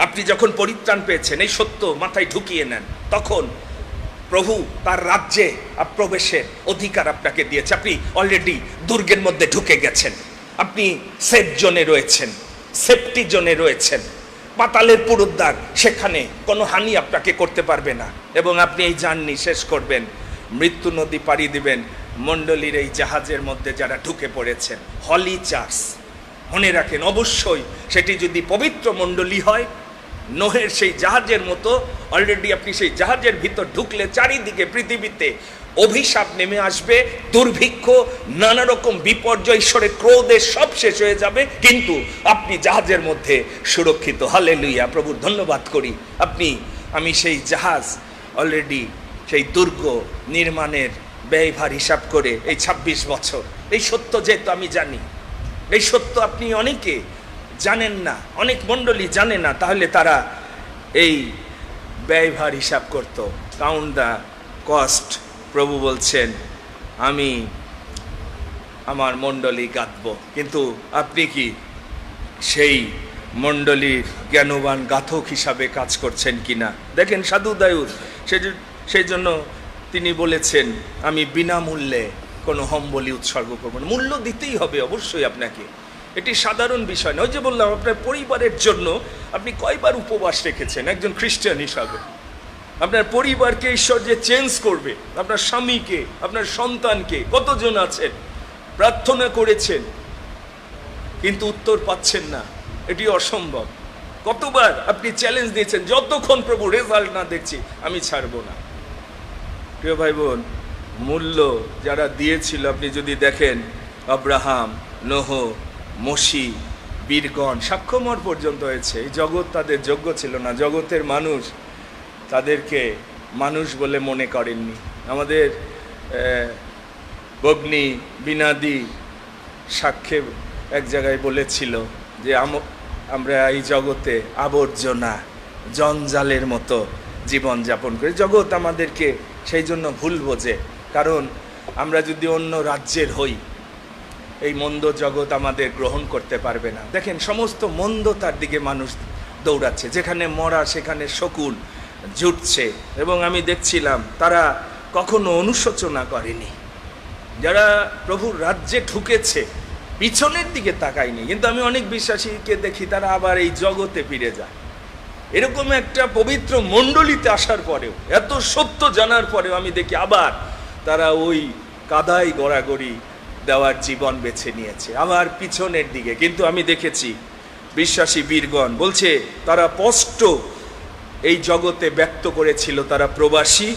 আপনি যখন পরিত্রাণ পেয়েছেন, এই সত্য মাথায় ঢুকিয়ে নেন, তখন প্রভু তার রাজ্যে প্রবেশের অধিকার আপনাকে দিয়েছে। আপনি অলরেডি দুর্গের মধ্যে ঢুকে গেছেন, আপনি সেফ জোনে রয়েছেন, সেফটি জোনে রয়েছেন। পাতালের পুরুদ্বার, সেখানে কোনো হানি আপনাকে করতে পারবে না। এবং আপনি এই জার্নি শেষ করবেন, মৃত্যু নদী পাড়ি দিবেন মণ্ডলীর এই জাহাজের মধ্যে যারা ঢুকে পড়েছেন। হলি চার্চ, মনে রাখেন, অবশ্যই সেটি যদি পবিত্র মণ্ডলী হয়, নোহের সেই জাহাজের মতো অলরেডি আপনি সেই জাহাজের ভিতর ঢুকলে চারিদিকে পৃথিবীতে অভিশাপ নেমে আসবে, দুর্ভিক্ষ, নানা রকম বিপর্যয়, ঈশ্বরের ক্রোধে সব শেষ হয়ে যাবে, কিন্তু আপনি জাহাজের মধ্যে সুরক্ষিত। হালেলুয়া, প্রভুর ধন্যবাদ করি। আমি সেই জাহাজ অলরেডি সেই দুর্গ নির্মাণের ব্যয়ভার হিসাব করে এই 26 বছর, এই সত্য যেহেতু আমি জানি, এই সত্য আপনি অনেকে জানেন না, অনেক মণ্ডলী জানে না, তাহলে তারা এই ব্যয়ভার হিসাব করত, কাউন্ট দ্য কস্ট। প্রভু বলছেন আমি আমার মণ্ডলী গাঁথব, কিন্তু আপনি কি সেই মণ্ডলীর জ্ঞানবান গাথক হিসাবে কাজ করছেন কিনা? দেখেন সাধু দাউদ সেই জন্য তিনি বলেছেন আমি বিনামূল্যে কোনো হোম বলি উৎসর্গ করব না। মূল্য দিতেই হবে অবশ্যই আপনাকে, এটি সাধারণ বিষয় না। ওই যে বললাম, আপনার পরিবারের জন্য আপনি কয়বার উপবাস রেখেছেন একজন খ্রিস্টান হিসাবে? আপনার পরিবারকে ঈশ্বর যে চেঞ্জ করবে, আপনার স্বামীকে, আপনার সন্তানকে, কতজন আছেন প্রার্থনা করেছেন কিন্তু উত্তর পাচ্ছেন না? এটি অসম্ভব। কতবার আপনি চ্যালেঞ্জ দিয়েছেন, যতক্ষণ প্রভু রেজাল্ট না দেখছি আমি ছাড়বো না। প্রিয় ভাই বোন, মূল্য যারা দিয়েছিল আপনি যদি দেখেন, আব্রাহাম, নোহ, মসি, বীরগণ, সাক্ষ্যমর পর্যন্ত হয়েছে। এই জগৎ তাদের যোগ্য ছিল না, জগতের মানুষ তাদেরকে মানুষ বলে মনে করেননি। আমাদের বগ্নি বিনাদি সাক্ষ্যে এক জায়গায় বলেছিল যে আমরা এই জগতে আবর্জনা, জঞ্জালের মতো জীবন যাপন করি। জগৎ আমাদেরকে সেই জন্য ভুল বোঝে, কারণ আমরা যদি অন্য রাজ্যের হই, এই মন্দ জগৎ আমাদের গ্রহণ করতে পারবে না। দেখেন সমস্ত মন্দতার দিকে মানুষ দৌড়াচ্ছে, যেখানে মরা সেখানে শকুন জুটছে, এবং আমি দেখছিলাম তারা কখনো অনুশোচনা করেনি। যারা প্রভুর রাজ্যে ঢুকেছে পিছনের দিকে তাকায়নি, কিন্তু আমি অনেক বিশ্বাসীকে দেখি তারা আবার এই জগতে ফিরে যায়। এরকম একটা পবিত্র মণ্ডলীতে আসার পরেও, এত সত্য জানার পরেও আমি দেখি আবার তারা ওই কাদায় গড়াগড়ি দেওয়ার জীবন বেছে নিয়েছে, আবার পিছনের দিকে। কিন্তু আমি দেখেছি বিশ্বাসী বীরগণ বলছে তারা স্পষ্ট এই জগতে ব্যক্ত করেছিল তারা প্রবাসী,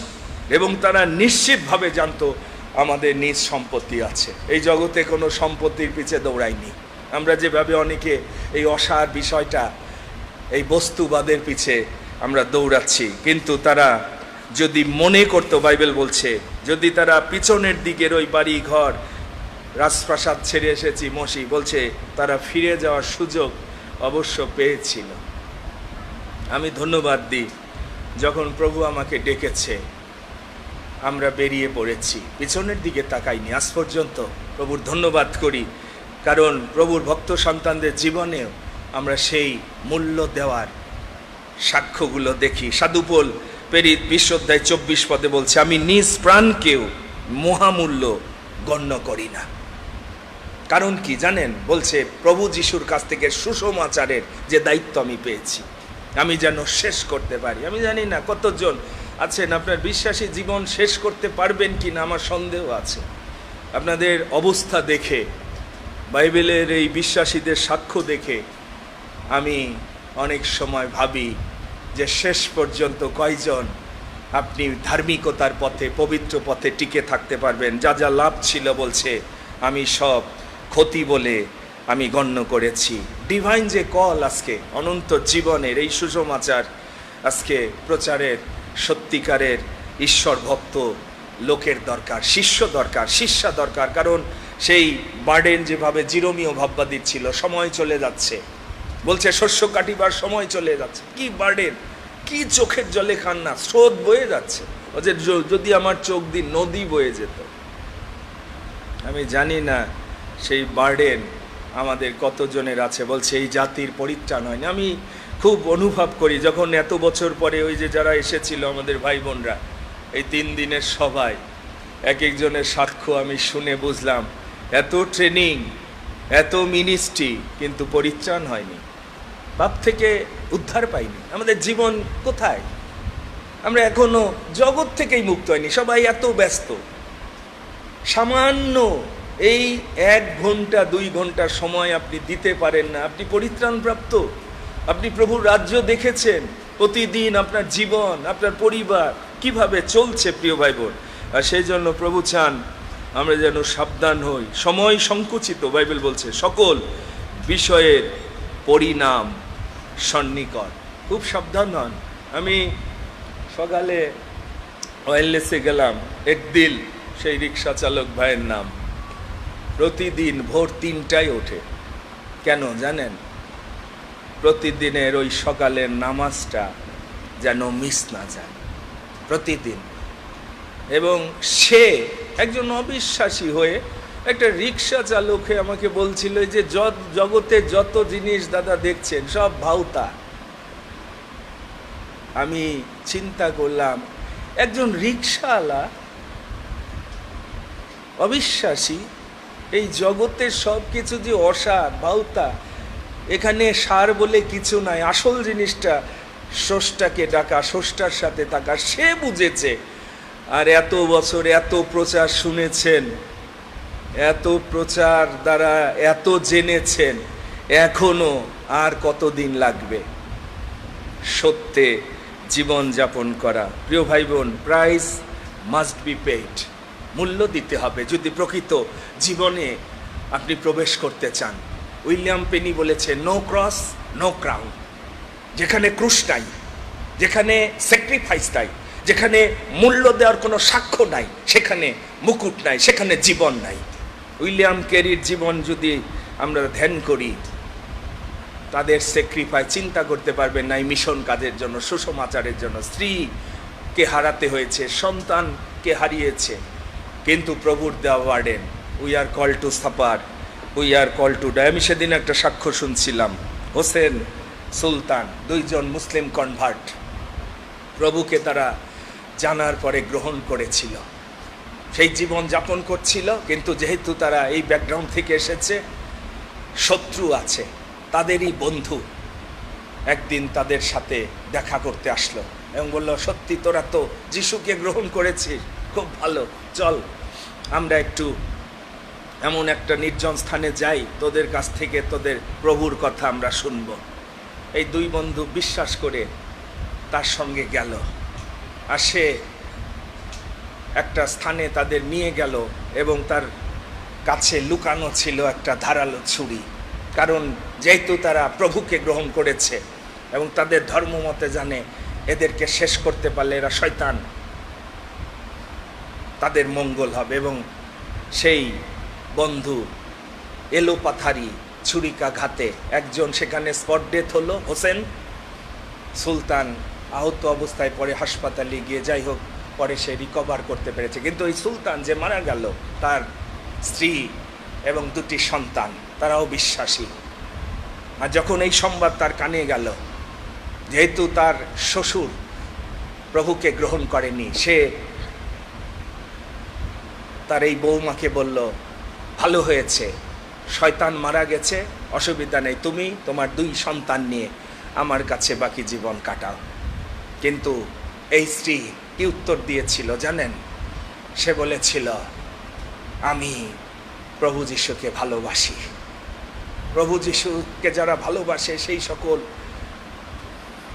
এবং তারা নিশ্চিতভাবে জানতো আমাদের নিজ সম্পত্তি আছে। এই জগতে কোনো সম্পত্তির পিছে দৌড়ায়নি। আমরা যেভাবে অনেকে এই অসার বিষয়টা, এই বস্তুবাদের পিছে আমরা দৌড়াচ্ছি, কিন্তু তারা যদি মনে করতো, বাইবেল বলছে যদি তারা পিছনের দিকের ওই বাড়ি ঘর রাজপ্রাসাদ ছেড়ে এসেছি, মসি বলছে তারা ফিরে যাওয়ার সুযোগ অবশ্য পেয়েছিল। আমি ধন্যবাদ দিই, যখন প্রভু আমাকে ডেকেছে আমরা বেরিয়ে পড়েছি, পিছনের দিকে তাকাইনি আজ পর্যন্ত। প্রভুর ধন্যবাদ করি, কারণ প্রভুর ভক্ত সন্তানদের জীবনেও আমরা সেই মূল্য দেওয়ার সাক্ষ্যগুলো দেখি। সাধুপোল প্রেরিত 20 অধ্যায় 24 পদে বলছে আমি নিজ প্রাণকেও মহামূল্য গণ্য করি না। কারণ কি জানেন? বলছে প্রভু যিশুর কাছ থেকে সুসমাচারের যে দায়িত্ব আমি পেয়েছি, আমি যেন শেষ করতে পারি। আমি জানি না কতজন আছেন আপনার বিশ্বাসী জীবন শেষ করতে পারবেন কি না, আমার সন্দেহ আছে। আপনাদের অবস্থা দেখে, বাইবেলের এই বিশ্বাসীদের সাক্ষ্য দেখে আমি অনেক সময় ভাবি যে শেষ পর্যন্ত কয়জন আপনি ধার্মিকতার পথে, পবিত্র পথে টিকে থাকতে পারবেন। যা যা লাভ ছিল বলছে আমি সব ক্ষতি বলে আমি গণ্য করেছি। ডিভাইন যে কল আজকে অনন্ত জীবনের এই সুসমাচার আজকে প্রচারের, সত্যিকারের ঈশ্বর ভক্ত লোকের দরকার, শিষ্য দরকার, শিষ্যা দরকার। কারণ সেই বার্ডেন যেভাবে জিরোমীয় ভাববাদী ছিল, সময় চলে যাচ্ছে, বলছে শস্য কাটিবার সময় চলে যাচ্ছে। কি বার্ডেন, কি চোখের জলে কান্না, স্রোত বয়ে যাচ্ছে। যে যদি আমার চোখ দিয়ে নদী বয়ে যেত। আমি জানি না সেই বার্ডেন আমাদের কতজনের আছে। বলছে এই জাতির পরিত্রাণ হয়নি। আমি খুব অনুভব করি যখন এত বছর পরে ওই যে যারা এসেছিল আমাদের ভাই বোনরা, এই 3 দিনের সভায় এক একজনের সাক্ষ্য আমি শুনে বুঝলাম এত ট্রেনিং, এত মিনিস্ট্রি, কিন্তু পরিত্রাণ হয়নি, পাপ থেকে উদ্ধার পাইনি। আমাদের জীবন কোথায়? আমরা এখনো জগৎ থেকেই মুক্ত হয়নি। সবাই এত ব্যস্ত, সামান্য এই 1 ঘন্টা 2 ঘন্টা সময় আপনি দিতে পারেন না, আপনি পরিত্রাণ প্রাপ্ত? আপনি প্রভুর রাজ্য দেখেছেন, প্রতিদিন আপনার জীবন, আপনার পরিবার কিভাবে চলছে প্রিয় ভাই বোন। আর সেই জন্য প্রভু চান আমরা যেন সাবধান হই। সময় সংকুচিত, বাইবেল বলছে সকল বিষয়ের পরিণাম সন্নিকট, খুব সাবধান হন। আমি সকালে ওয়েলনেসে গেলাম, একদিন সেই রিক্সা চালক ভাইয়ের নাম, প্রতিদিন ভোর 3টায় ওঠে। কেন জানেন? প্রতিদিনের ওই সকালের নামাজটা যেন মিস না যায়, প্রতিদিন। এবং সে একজন অবিশ্বাসী হয়ে একটা রিক্সা চালক হয়ে আমাকে বলছিল যে জগতে যত জিনিস দাদা দেখছেন সব ভাউতা। আমি চিন্তা করলাম, একজন রিক্সাওয়ালা অবিশ্বাসী, এই জগতের সব কিছু যে অসার, ভাউতা, এখানে সার বলে কিছু নাই, আসল জিনিসটা স্রষ্টাকে ডাকা, স্রষ্টার সাথে থাকা, সে বুঝেছে। আর এত বছর এত প্রচার শুনেছেন, এত প্রচার দ্বারা এত জেনেছেন, এখনো আর কতদিন লাগবে সত্যে জীবন যাপন করা? প্রিয় ভাই বোন, প্রাইস মাস্ট বি পেইড, মূল্য দিতে হবে যদি প্রকৃত জীবনে আপনি প্রবেশ করতে চান। উইলিয়াম পেনি বলেছে, নো ক্রস নো ক্রাউন। যেখানে ক্রুশ নাই, যেখানে স্যাক্রিফাইস নাই, যেখানে মূল্য দেওয়ার কোনো সাক্ষ্য নাই, সেখানে মুকুট নাই, সেখানে জীবন নাই। উইলিয়াম ক্যারির জীবন যদি আমরা ধ্যান করি, তাদের স্যাক্রিফাইস চিন্তা করতে পারবেন না। এই মিশন কাজের জন্য, সুসমাচারের জন্য স্ত্রীকে হারাতে হয়েছে, সন্তানকে হারিয়েছে, কিন্তু প্রভুর দেওয়া ওয়ার্ডেন, we are call to suffer, we are call to die. আমি সেদিন একটা সাক্ষ্য শুনছিলাম, হোসেন সুলতান, 2 জন মুসলিম কনভার্ট, প্রভুকে তারা জানার পরে গ্রহণ করেছিল, সেই জীবন যাপন করছিল। কিন্তু যেহেতু তারা এই ব্যাকগ্রাউন্ড থেকে এসেছে, শত্রু আছে, তাদেরই বন্ধু একদিন তাদের সাথে দেখা করতে আসলো এবং বলল, সত্যি তোরা তো যিশুকে গ্রহণ করেছিস, খুব ভালো, চল আমরা একটু এমন একটা নির্জন স্থানে যাই, তোদের কাছ থেকে তোদের প্রভুর কথা আমরা শুনব। এই 2 বন্ধু বিশ্বাস করে তার সঙ্গে গেল, আর সে একটা স্থানে তাদের নিয়ে গেল এবং তার কাছে লুকানো ছিল একটা ধারালো ছুরি। কারণ যেহেতু তারা প্রভুকে গ্রহণ করেছে এবং তাদের ধর্ম মতে জানে এদেরকে শেষ করতে পারলে এরা শয়তান, তাদের মঙ্গল হবে। এবং সেই বন্ধু এলোপাথারি ছুরিকাঘাতে একজন সেখানে স্পট ডেথ হলো, হোসেন সুলতান আহত অবস্থায় পরে হাসপাতালে গিয়ে, যাই হোক, পরে সে রিকভার করতে পেরেছে। কিন্তু ওই সুলতান যে মারা গেল, তার স্ত্রী এবং 2টি সন্তান, তারাও বিশ্বাসী। আর যখন এই সংবাদ তার কানে গেল, যেহেতু তার শ্বশুর প্রভুকে গ্রহণ করেনি, সে তার এই বৌমাকে বলল, ভালো হয়েছে, শয়তান মারা গেছে, অসুবিধা নেই, তুমি তোমার 2 সন্তান নিয়ে আমার কাছে বাকি জীবন কাটাও। কিন্তু এই স্ত্রী কি উত্তর দিয়েছিল জানেন? সে বলেছিল, আমি প্রভু যিশুকে ভালোবাসি। প্রভু যিশুকে যারা ভালোবাসে সেই সকল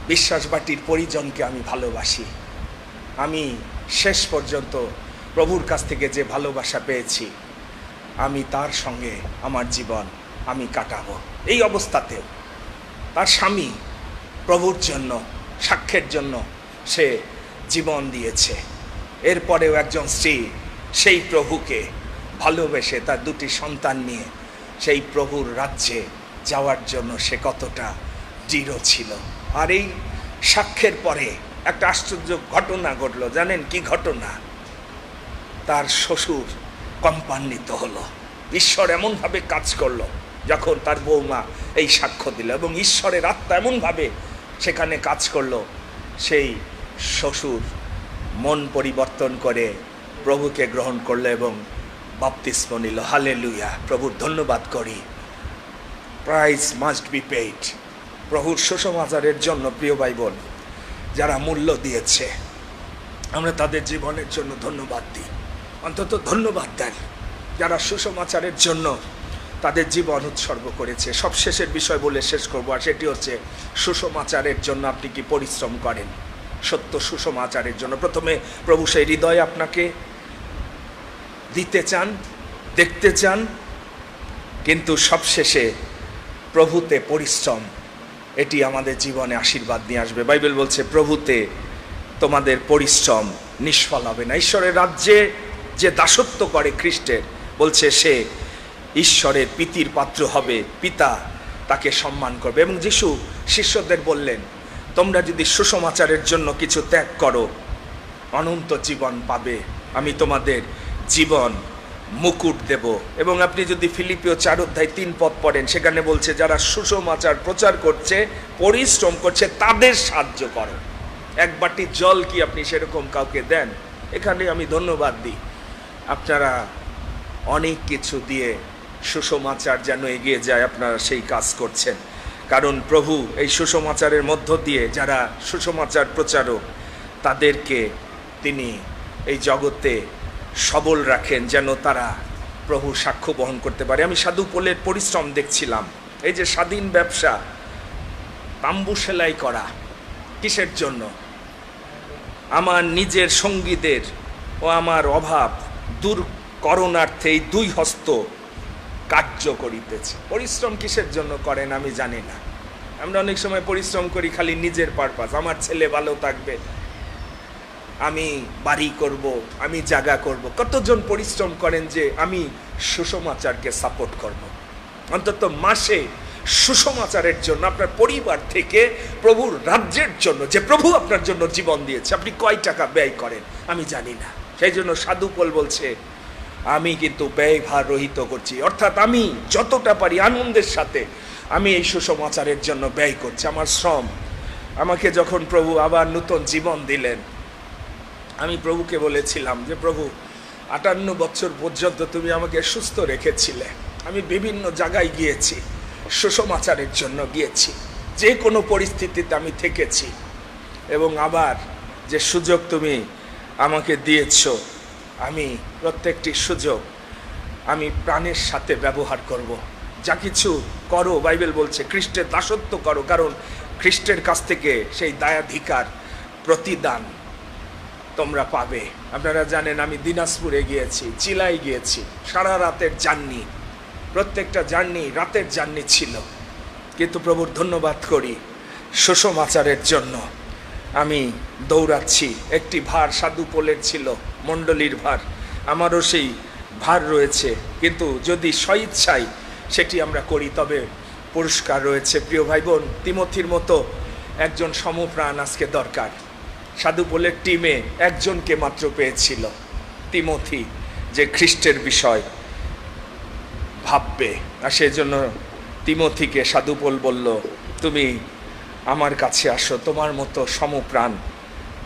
বিশ্বাসবাটির পরিজনকে আমি ভালোবাসি। আমি শেষ পর্যন্ত প্রভুর কাছ থেকে যে ভালোবাসা পেয়েছি, আমি তার সঙ্গে আমার জীবন আমি কাটাবো। এই অবস্থাতেও তার স্বামী প্রভুর জন্য, সাক্ষ্যের জন্য সে জীবন দিয়েছে। এরপরেও একজন স্ত্রী সেই প্রভুকে ভালোবেসে তার 2টি সন্তান নিয়ে সেই প্রভুর রাজ্যে যাওয়ার জন্য সে কতটা দৃঢ় ছিল। আর এই সাক্ষ্যের পরে একটা আশ্চর্য ঘটনা ঘটলো, জানেন কি ঘটনা? তার শ্বশুর কম্পান্বিত হলো। ঈশ্বর এমনভাবে কাজ করলো যখন তার বৌমা এই সাক্ষ্য দিল, এবং ঈশ্বরের আত্মা এমনভাবে সেখানে কাজ করলো, সেই শ্বশুর মন পরিবর্তন করে প্রভুকে গ্রহণ করলো এবং বাপ্তিস্ম নিল। হালেলুয়া, প্রভুর ধন্যবাদ করি। Price must be paid. প্রভুর সুসমাচারের জন্য প্রিয় ভাই বোন যারা মূল্য দিয়েছে, আমরা তাদের জীবনের জন্য ধন্যবাদ দিই। অন্তত ধন্যবাদ দেন যারা সুসমাচারের জন্য তাদের জীবন উৎসর্গ করেছে। সবশেষের বিষয় বলে শেষ করবো, আর সেটি হচ্ছে সুসমাচারের জন্য আপনি কি পরিশ্রম করেন? সত্য সুসমাচারের জন্য প্রথমে প্রভু সেই হৃদয় আপনাকে দিতে চান, দেখতে চান, কিন্তু সবশেষে প্রভুতে পরিশ্রম, এটি আমাদের জীবনে আশীর্বাদ নিয়ে আসবে। বাইবেল বলছে প্রভুতে তোমাদের পরিশ্রম নিষ্ফল হবে না। ঈশ্বরের রাজ্যে যে দাসত্ব করে খ্রিস্টের, বলছে সে ঈশ্বরের প্রীতির পাত্র হবে, পিতা তাকে সম্মান করবে। এবং যিশু শিষ্যদের বললেন, তোমরা যদি সুসমাচারের জন্য কিছু ত্যাগ করো, অনন্ত জীবন পাবে, আমি তোমাদের জীবন মুকুট দেব। এবং আপনি যদি ফিলিপিও 4:3 পড়েন, সেখানে বলছে যারা সুসমাচার প্রচার করছে, পরিশ্রম করছে, তাদের সাহায্য করো। এক বাটি জল কি আপনি সেরকম কাউকে দেন? এখানে আমি ধন্যবাদ দিই, আপনারা অনেক কিছু দিয়ে সুসমাচার যেন এগিয়ে যায়, আপনারা সেই কাজ করছেন। কারণ প্রভু এই সুসমাচারের মধ্য দিয়ে যারা সুসমাচার প্রচারক, তাদেরকে তিনি এই জগতে সবল রাখেন, যেন তারা প্রভু সাক্ষ্য বহন করতে পারে। আমি সাধু পোলের পরিশ্রম দেখছিলাম। এই যে স্বাধীন ব্যবসা, তাম্বু সেলাই করা, কিসের জন্য? আমার নিজের সঙ্গীদের ও আমার অভাব দূর করণার্থে এই 2 হস্ত কার্য করিতেছে। পরিশ্রম কিসের জন্য করেন আমি জানি না। আমরা অনেক সময় পরিশ্রম করি খালি নিজের পারপাস, আমার ছেলে ভালো থাকবে, আমি বাড়ি করব, আমি জায়গা করব। কতজন পরিশ্রম করেন যে আমি সুসমাচারকে সাপোর্ট করব? অন্তত মাসে সুসমাচারের জন্য আপনার পরিবার থেকে প্রভুর রাজ্যের জন্য, যে প্রভু আপনার জন্য জীবন দিয়েছে, আপনি কয় টাকা ব্যয় করেন আমি জানি না। সেই জন্য সাধু পোল বলছে আমি কিন্তু ব্যয়ভার রহিত করছি, অর্থাৎ আমি যতটা পারি আনন্দের সাথে আমি এই সুসমাচারের জন্য ব্যয় করছি। আমার শ্রম, আমাকে যখন প্রভু আবার নতুন জীবন দিলেন, আমি প্রভুকে বলেছিলাম যে প্রভু 58 বছর পর্যন্ত তুমি আমাকে সুস্থ রেখেছিলে, আমি বিভিন্ন জায়গায় গিয়েছি, সুসমাচারের জন্য গিয়েছি, যে কোনো পরিস্থিতিতে আমি থেকেছি, এবং আবার যে সুযোগ তুমি আমাকে দিয়েছ, আমি প্রত্যেকটি সুযোগ আমি প্রাণের সাথে ব্যবহার করব। যা কিছু করো, বাইবেল বলছে খ্রিস্টের দাসত্ব করো, কারণ খ্রিস্টের কাছ থেকে সেই দায়াধিকার প্রতিদান তোমরা পাবে। আপনারা জানেন আমি দিনাজপুরে গিয়েছি, চিলাই গিয়েছি, সারা রাতের জার্নি, প্রত্যেকটা জার্নি রাতের জার্নি ছিল, কিন্তু প্রভুর ধন্যবাদ করি সুসমাচারের জন্য আমি দৌড়াচ্ছি। একটি ভার সাধু পোলের ছিল, মণ্ডলীর ভার, আমারও সেই ভার রয়েছে, কিন্তু যদি স্বইচ্ছায় সেটি আমরা করি তবে পুরস্কার রয়েছে। প্রিয় ভাই বোন, তিমথির মতো একজন সমপ্রাণ আজকে দরকার। সাধু পোলের টিমে একজনকে মাত্র পেয়েছিল, তিমথি, যে খ্রিস্টের বিষয় ভাববে। আর সেই জন্য তিমথিকে সাধু পোল বলল, তুমি আমার কাছে আসো, তোমার মতো সমপ্রাণ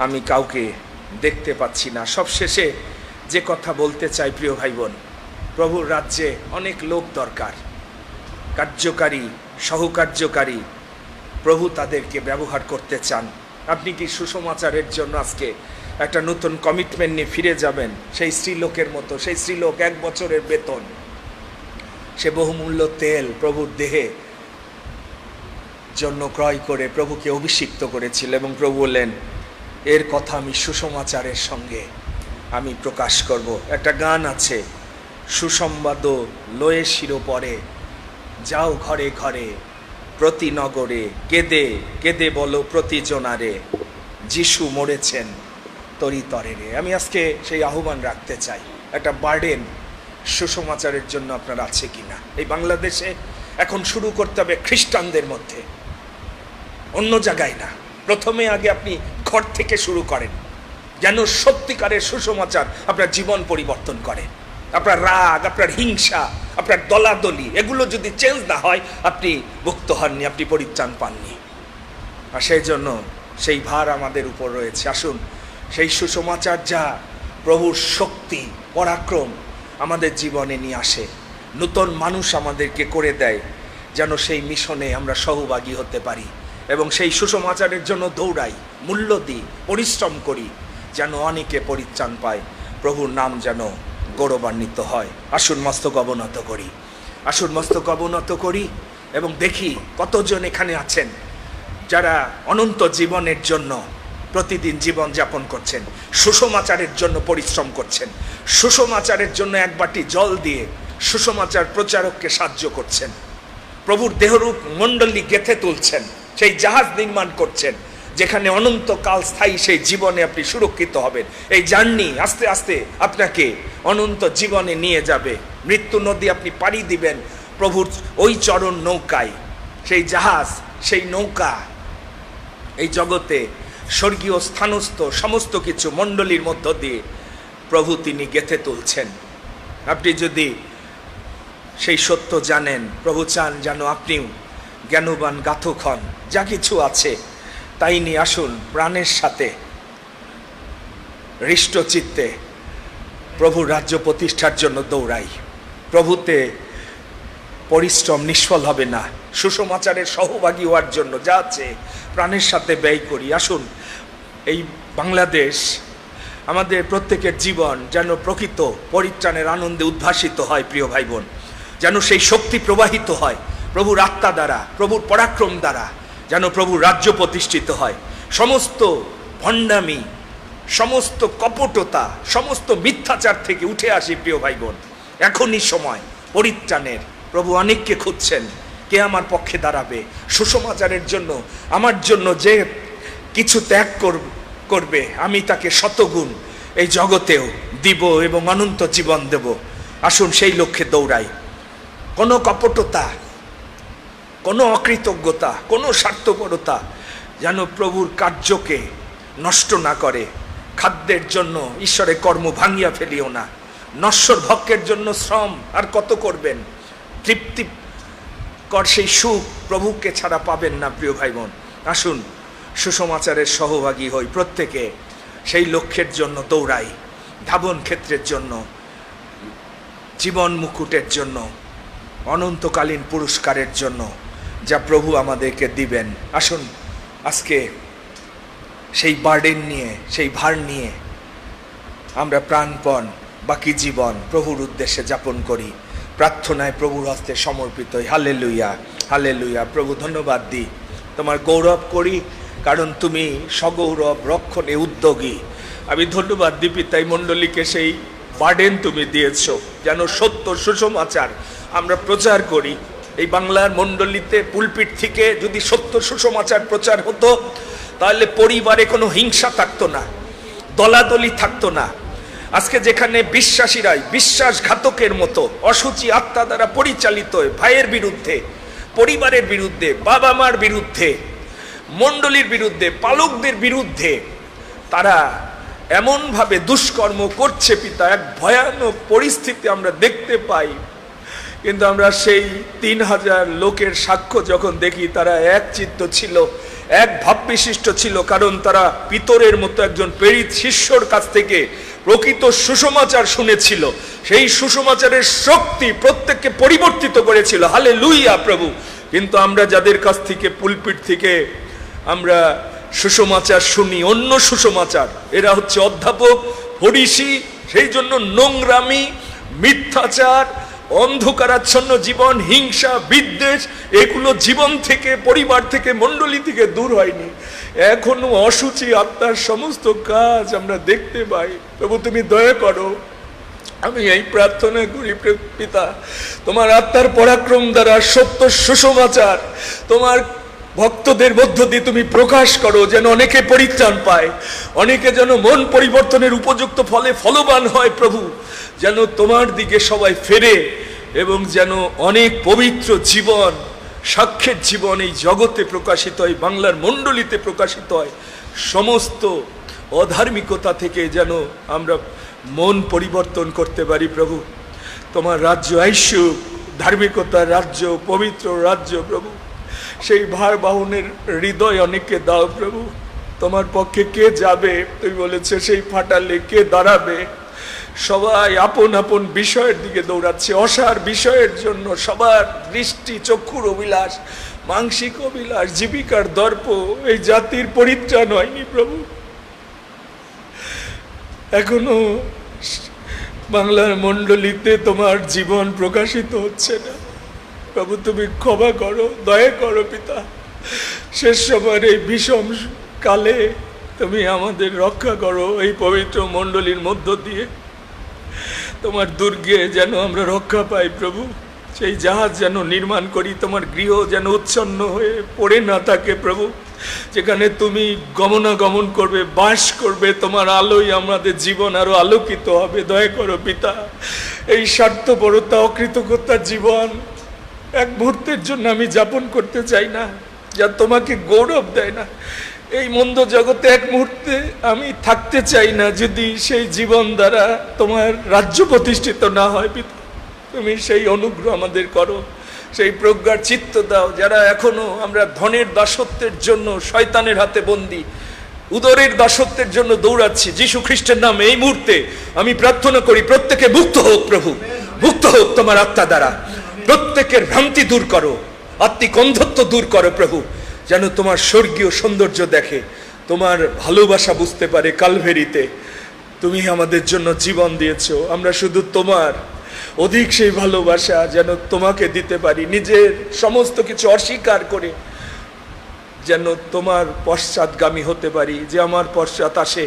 আমি কাউকে দেখতে পাচ্ছি না। সবশেষে যে কথা বলতে চাই প্রিয় ভাই বোন, প্রভুর রাজ্যে অনেক লোক দরকার, কার্যকারী, সহকার্যকারী। প্রভু তাদেরকে ব্যবহার করতে চান। আপনি কি সুসমাচারের জন্য আজকে একটা নতুন কমিটমেন্ট নিয়ে ফিরে যাবেন? সেই স্ত্রীলোকের মতো, সেই স্ত্রীলোক 1 বছরের বেতন, সে বহুমূল্য তেল প্রভুর দেহে জন্য ক্রয় করে প্রভুকে অভিষিক্ত করেছিল, এবং প্রভু বললেন এর কথা আমি সুসমাচারের সঙ্গে আমি প্রকাশ করব। একটা গান আছে, সুসংবাদ লয়ে শিরোপরে যাও ঘরে ঘরে প্রতি নগরে, কেঁদে কেঁদে বলো প্রতি জনারে, যিশু মরেছেন তরিতরে রে। আমি আজকে সেই আহ্বান রাখতে চাই, একটা বার্ডেন সুসমাচারের জন্য আপনার আছে কিনা? এই বাংলাদেশে এখন শুরু করতে হবে খ্রিস্টানদের মধ্যে, অন্য জায়গায় না। প্রথমে আগে আপনি ঘর থেকে শুরু করেন, যেন সত্যিকারের সুসমাচার আপনার জীবন পরিবর্তন করে। আপনার রাগ, আপনার হিংসা, আপনার দলাদলি, এগুলো যদি চেঞ্জ না হয়, আপনি মুক্ত হননি, আপনি পরিত্রাণ পাননি। আর সেই জন্য সেই ভার আমাদের উপর রয়েছে। আসুন সেই সুসমাচার যা প্রভুর শক্তি, পরাক্রম আমাদের জীবনে নিয়ে আসে, নূতন মানুষ আমাদেরকে করে দেয়, যেন সেই মিশনে আমরা সহভাগী হতে পারি এবং সেই সুসমাচারের জন্য দৌড়াই, মূল্য দিই, পরিশ্রম করি, যেন অনেকে পরিত্রাণ পায়, প্রভুর নাম যেন গৌরবান্বিত হয়। আসুন মস্তক অবনত করি। আসুন মস্তক অবনত করি এবং দেখি কতজন এখানে আছেন যারা অনন্ত জীবনের জন্য প্রতিদিন জীবন যাপন করছেন, সুসমাচারের জন্য পরিশ্রম করছেন, সুসমাচারের জন্য এক বাটি জল দিয়ে সুসমাচার প্রচারককে সাহায্য করছেন, প্রভুর দেহরূপ মণ্ডলী গেঁথে তুলছেন, সেই জাহাজ নির্মাণ করছেন যেখানে অনন্তকাল স্থায়ী সেই জীবনে আপনি সুরক্ষিত হবেন। এই জার্নি আস্তে আস্তে আপনাকে অনন্ত জীবনে নিয়ে যাবে। মৃত্যু নদী আপনি পাড়ি দিবেন প্রভুর ওই চরণ নৌকায়। সেই জাহাজ, সেই নৌকা এই জগতে স্বর্গীয় স্থানস্থ সমস্ত কিছু মণ্ডলীর মধ্য দিয়ে প্রভু তিনি গেঁথে তুলছেন। আপনি যদি সেই সত্য জানেন, প্রভু চান যেন আপনিও জ্ঞানবান গাথক হন, যা কিছু আছে তাই নিয়ে আসুন প্রাণের সাথে হৃষ্টচিত্তে প্রভুর রাজ্য প্রতিষ্ঠার জন্য দৌড়াই। প্রভুতে পরিশ্রম নিষ্ফল হবে না। সুসমাচারের সহভাগী হওয়ার জন্য যা আছে প্রাণের সাথে ব্যয় করি। আসুন এই বাংলাদেশ, আমাদের প্রত্যেকের জীবন যেন প্রকৃত পরিত্রাণের আনন্দে উদ্ভাসিত হয়। প্রিয় ভাই বোন, যেন সেই শক্তি প্রবাহিত হয় প্রভুর আত্মা দ্বারা, প্রভুর পরাক্রম দ্বারা, যেন প্রভুর রাজ্য প্রতিষ্ঠিত হয়। সমস্ত ভণ্ডামি, সমস্ত কপটতা, সমস্ত মিথ্যাচার থেকে উঠে আসি। প্রিয় ভাই বোন, এখনই সময় পরিত্রাণের। প্রভু অনেককে খুঁজছেন, কে আমার পক্ষে দাঁড়াবে। সুসমাচারের জন্য আমার জন্য যে কিছু ত্যাগ করবে, আমি তাকে শতগুণ এই জগতেও দিব এবং অনন্ত জীবন দেব। আসুন সেই লক্ষ্যে দৌড়াই। কোনো কপটতা, কোনো অকৃতজ্ঞতা, কোনো স্বার্থপরতা যেন প্রভুর কার্যকে নষ্ট না করে। খাদ্যের জন্য ঈশ্বরের কর্ম ভাঙিয়া ফেলিও না। নশ্বর ভক্ষের জন্য শ্রম আর কত করবেন? তৃপ্তিকর সেই সুখ প্রভুকে ছাড়া পাবেন না। প্রিয় ভাই বোন, আসুন সুসমাচারের সহভাগী হই। প্রত্যেকে সেই লক্ষ্যের জন্য দৌড়াই, ধাবন ক্ষেত্রের জন্য, জীবন মুকুটের জন্য, অনন্তকালীন পুরস্কারের জন্য যা প্রভু আমাদেরকে দিবেন। আসুন আজকে সেই বার্ডেন নিয়ে, সেই ভার নিয়ে আমরা প্রাণপণ বাকি জীবন প্রভুর উদ্দেশ্যে যাপন করি। প্রার্থনায় প্রভুর হস্তে সমর্পিত হই। Hallelujah, hallelujah. প্রভু ধন্যবাদ দিই, তোমার গৌরব করি, কারণ তুমি সগৌরব রক্ষণে উদ্যোগী। আমি ধন্যবাদ দিই পিতাই মণ্ডলীকে, সেই বার্ডেন তুমি দিয়েছো যেন সত্য সুসমাচার আমরা প্রচার করি। এই বাংলার মণ্ডলীতে পুলপিট থেকে যদি সত্য সুসমাচার প্রচার হতো, তাহলে পরিবারে কোনো হিংসা থাকতো না, দলাদলি থাকতো না। আজকে যেখানে বিশ্বাসীরাই বিশ্বাসঘাতকের মতো অসুচি আত্মা দ্বারা পরিচালিত হয়ে ভাইয়ের বিরুদ্ধে, পরিবারের বিরুদ্ধে, বাবা মার বিরুদ্ধে, মণ্ডলীর বিরুদ্ধে, পালকদের বিরুদ্ধে তারা এমনভাবে দুষ্কর্ম করছে পিতা, এক ভয়ানক পরিস্থিতি আমরা দেখতে পাই। কিন্তু আমরা সেই 3000 লোকের সাক্ষ্য যখন দেখি, তারা এক চিত্ত ছিল, এক ভাব বিশিষ্ট ছিল, কারণ তারা পিতরের মতো একজন প্রেরিত শিষ্যর কাছ থেকে প্রকৃত সুসমাচার শুনেছিল। সেই সুসমাচারের শক্তি প্রত্যেককে পরিবর্তিত করেছিল। হালেলুয়া প্রভু। কিন্তু আমরা যাদের কাছ থেকে, পুলপিট থেকে আমরা সুসমাচার শুনি, অন্য সুসমাচার, এরা হচ্ছে অধ্যাপক, ফরিসি, সেই জন্য নোংরামি, মিথ্যাচার, অন্ধকারাচ্ছন্ন জীবন, হিংসা, বিদ্বেষ, এগুলো জীবন থেকে, পরিবার থেকে, মণ্ডলী থেকে দূর হয়নি। এখনো অসুচি আত্মার সমস্ত কাজ আমরা দেখতে পাই। প্রভু তুমি দয়া করো। আমি এই প্রার্থনা করি পিতা, তোমার আত্মার পরাক্রম দ্বারা সত্য সুসমাচার তোমার ভক্তদের মধ্য দিয়ে তুমি প্রকাশ করো, যেন অনেকে পরিত্রাণ পায়, অনেকে যেন মন পরিবর্তনের উপযুক্ত ফলে ফলবান হয়। প্রভু যেন তোমার দিকে সবাই ফেরে এবং যেন অনেক পবিত্র জীবন, সাক্ষ্যের জীবন এই জগতে প্রকাশিত হয়, বাংলার মণ্ডলীতে প্রকাশিত হয়। সমস্ত অধার্মিকতা থেকে যেন আমরা মন পরিবর্তন করতে পারি। প্রভু তোমার রাজ্য আইসুক, ধার্মিকতার রাজ্য, পবিত্র রাজ্য। প্রভু সেই ভার বাহনের হৃদয় অনেককে দাও। প্রভু তোমার পক্ষে কে যাবে? তুমি বলেছে সেই ফাটালে কে দাঁড়াবে? সবাই আপন আপন বিষয়ের দিকে দৌড়াচ্ছে, অসার বিষয়ের জন্য সবার দৃষ্টি, চক্ষুর অভিলাষ, মাংসিক অভিলাষ, জীবিকার দর্প। এই জাতির পরিত্রাণ হয়নি প্রভু। এখনো বাংলার মণ্ডলীতে তোমার জীবন প্রকাশিত হচ্ছে না। প্রভু তুমি ক্ষমা করো, দয়া করো পিতা। শেষ সময়ের এই বিষম কালে তুমি আমাদের রক্ষা করো। এই পবিত্র মণ্ডলীর মধ্য দিয়ে তোমার দুর্গে যেন আমরা রক্ষা পাই প্রভু। সেই জাহাজ যেন নির্মাণ করি, তোমার গৃহ যেন উচ্ছন্ন হয়ে পড়ে না থাকে প্রভু। যেখানে তুমি গমনাগমন করবে, বাস করবে, তোমার আলোয় আমাদের জীবন আরো আলোকিত হবে। দয়া করো পিতা, এই স্বার্থপরতা, অকৃতজ্ঞতার জীবন এক মুহূর্তের জন্য আমি যাপন করতে চাই না, যা তোমাকে গৌরব দেয় না। এই মন্দ জগতে এক মুহূর্তে আমি থাকতে চাই না যদি সেই জীবন দ্বারা তোমার রাজ্য প্রতিষ্ঠিত না হয় পিতা। তুমি সেই অনুগ্রহ আমাদের করো, সেই প্রজ্ঞার চিত্ত দাও। যারা এখনো আমরা ধনের দাসত্বের জন্য শয়তানের হাতে বন্দী, উদরের দাসত্বের জন্য দৌড়াচ্ছি, যীশু খ্রিস্টের নামে এই মুহূর্তে আমি প্রার্থনা করি প্রত্যেকে মুক্ত হোক প্রভু, মুক্ত হোক তোমার আত্মা দ্বারা। প্রত্যেকের ভ্রান্তি দূর করো, আত্মিক অন্ধত্ব দূর করো প্রভু, যেন তোমার স্বর্গীয় সৌন্দর্য দেখে, তোমার ভালোবাসা বুঝতে পারে। কালভেরিতে তুমি আমাদের জন্য জীবন দিয়েছো, আমরা শুধু তোমার অধিক সেই ভালোবাসা যেন তোমাকে দিতে পারি, নিজের সমস্ত কিছু অস্বীকার করে যেন তোমার পশ্চাৎগামী হতে পারি। যে আমার পশ্চাৎ আসে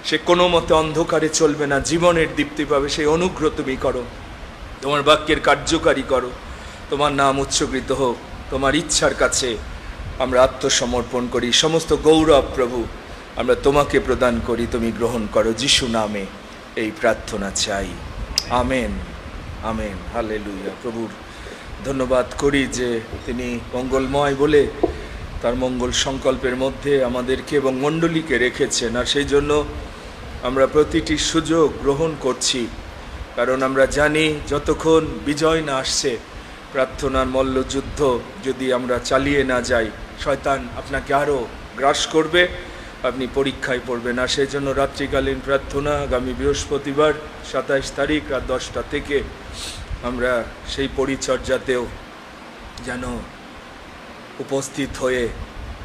সে কোনো মতে অন্ধকারে চলবে না, জীবনের দীপ্তি পাবে। সেই অনুগ্রহ তুমি করো, তোমার বাক্যের কার্যকারী করো। তোমার নাম উৎসর্গিত হোক। তোমার ইচ্ছার কাছে আমরা আত্মসমর্পণ করি। সমস্ত গৌরব প্রভু আমরা তোমাকে প্রদান করি, তুমি গ্রহণ করো। যিশু নামে এই প্রার্থনা চাই, আমেন, আমেন, হালেলুয়া। প্রভুর ধন্যবাদ করি যে তিনি মঙ্গলময় বলে তার মঙ্গল সংকল্পের মধ্যে আমাদেরকে এবং মণ্ডলীকে রেখেছেন। আর সেই জন্য আমরা প্রতিটি সুযোগ গ্রহণ করছি, কারণ আমরা জানি যতক্ষণ বিজয় না আসছে, প্রার্থনার মল্লযুদ্ধ যদি আমরা চালিয়ে না যাই, শয়তান আপনাকে আরও গ্রাস করবে, আপনি পরীক্ষায় পড়বেন। আর সেই জন্য রাত্রিকালীন প্রার্থনা আগামী বৃহস্পতিবার 27 তারিখ রাত 10টা থেকে আমরা সেই পরিচর্যাতেও যেন উপস্থিত হয়ে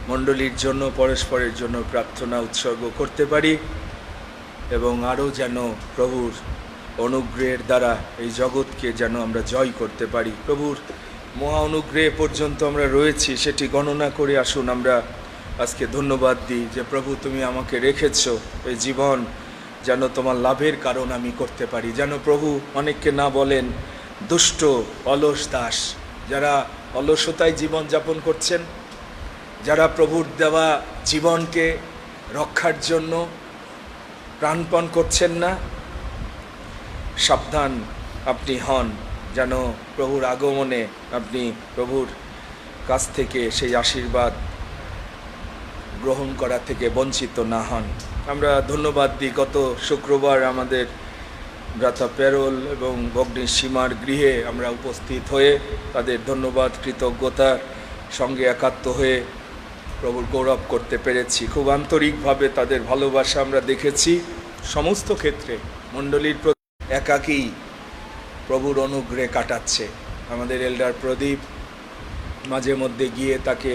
মণ্ডলীর জন্য, পরস্পরের জন্য প্রার্থনা উৎসর্গ করতে পারি এবং আরও যেন প্রভুর অনুগ্রহের দ্বারা এই জগৎকে যেন আমরা জয় করতে পারি। প্রভুর মহা অনুগ্রহে পর্যন্ত আমরা রয়েছি, সেটি গণনা করে আসুন আমরা আজকে ধন্যবাদ দিই যে প্রভু তুমি আমাকে রেখেছো। এই জীবন যেন তোমার লাভের কারণ আমি করতে পারি, যেন প্রভু অনেককে না বলেন দুষ্ট অলস দাস, যারা অলসতায় জীবন যাপন করছেন, যারা প্রভুর দেওয়া জীবনকে রক্ষার জন্য প্রাণপণ করছেন না, সাবধান আপনি হন, যেন প্রভুর আগমনে আপনি প্রভুর কাছ থেকে সেই আশীর্বাদ গ্রহণ করা থেকে বঞ্চিত না হন। আমরা ধন্যবাদ দিই, গত শুক্রবার আমাদের ভ্রাতা প্যারোল এবং ভগ্নী সীমার গৃহে আমরা উপস্থিত হয়ে তাদের ধন্যবাদ কৃতজ্ঞতার সঙ্গে একাত্ম হয়ে প্রভুর গৌরব করতে পেরেছি। খুব আন্তরিকভাবে তাদের ভালোবাসা আমরা দেখেছি সমস্ত ক্ষেত্রে। মণ্ডলীর একাকী প্রভুর অনুগ্রহে কাটাচ্ছে। আমাদের এল্ডার প্রদীপ মাঝে মধ্যে গিয়ে তাকে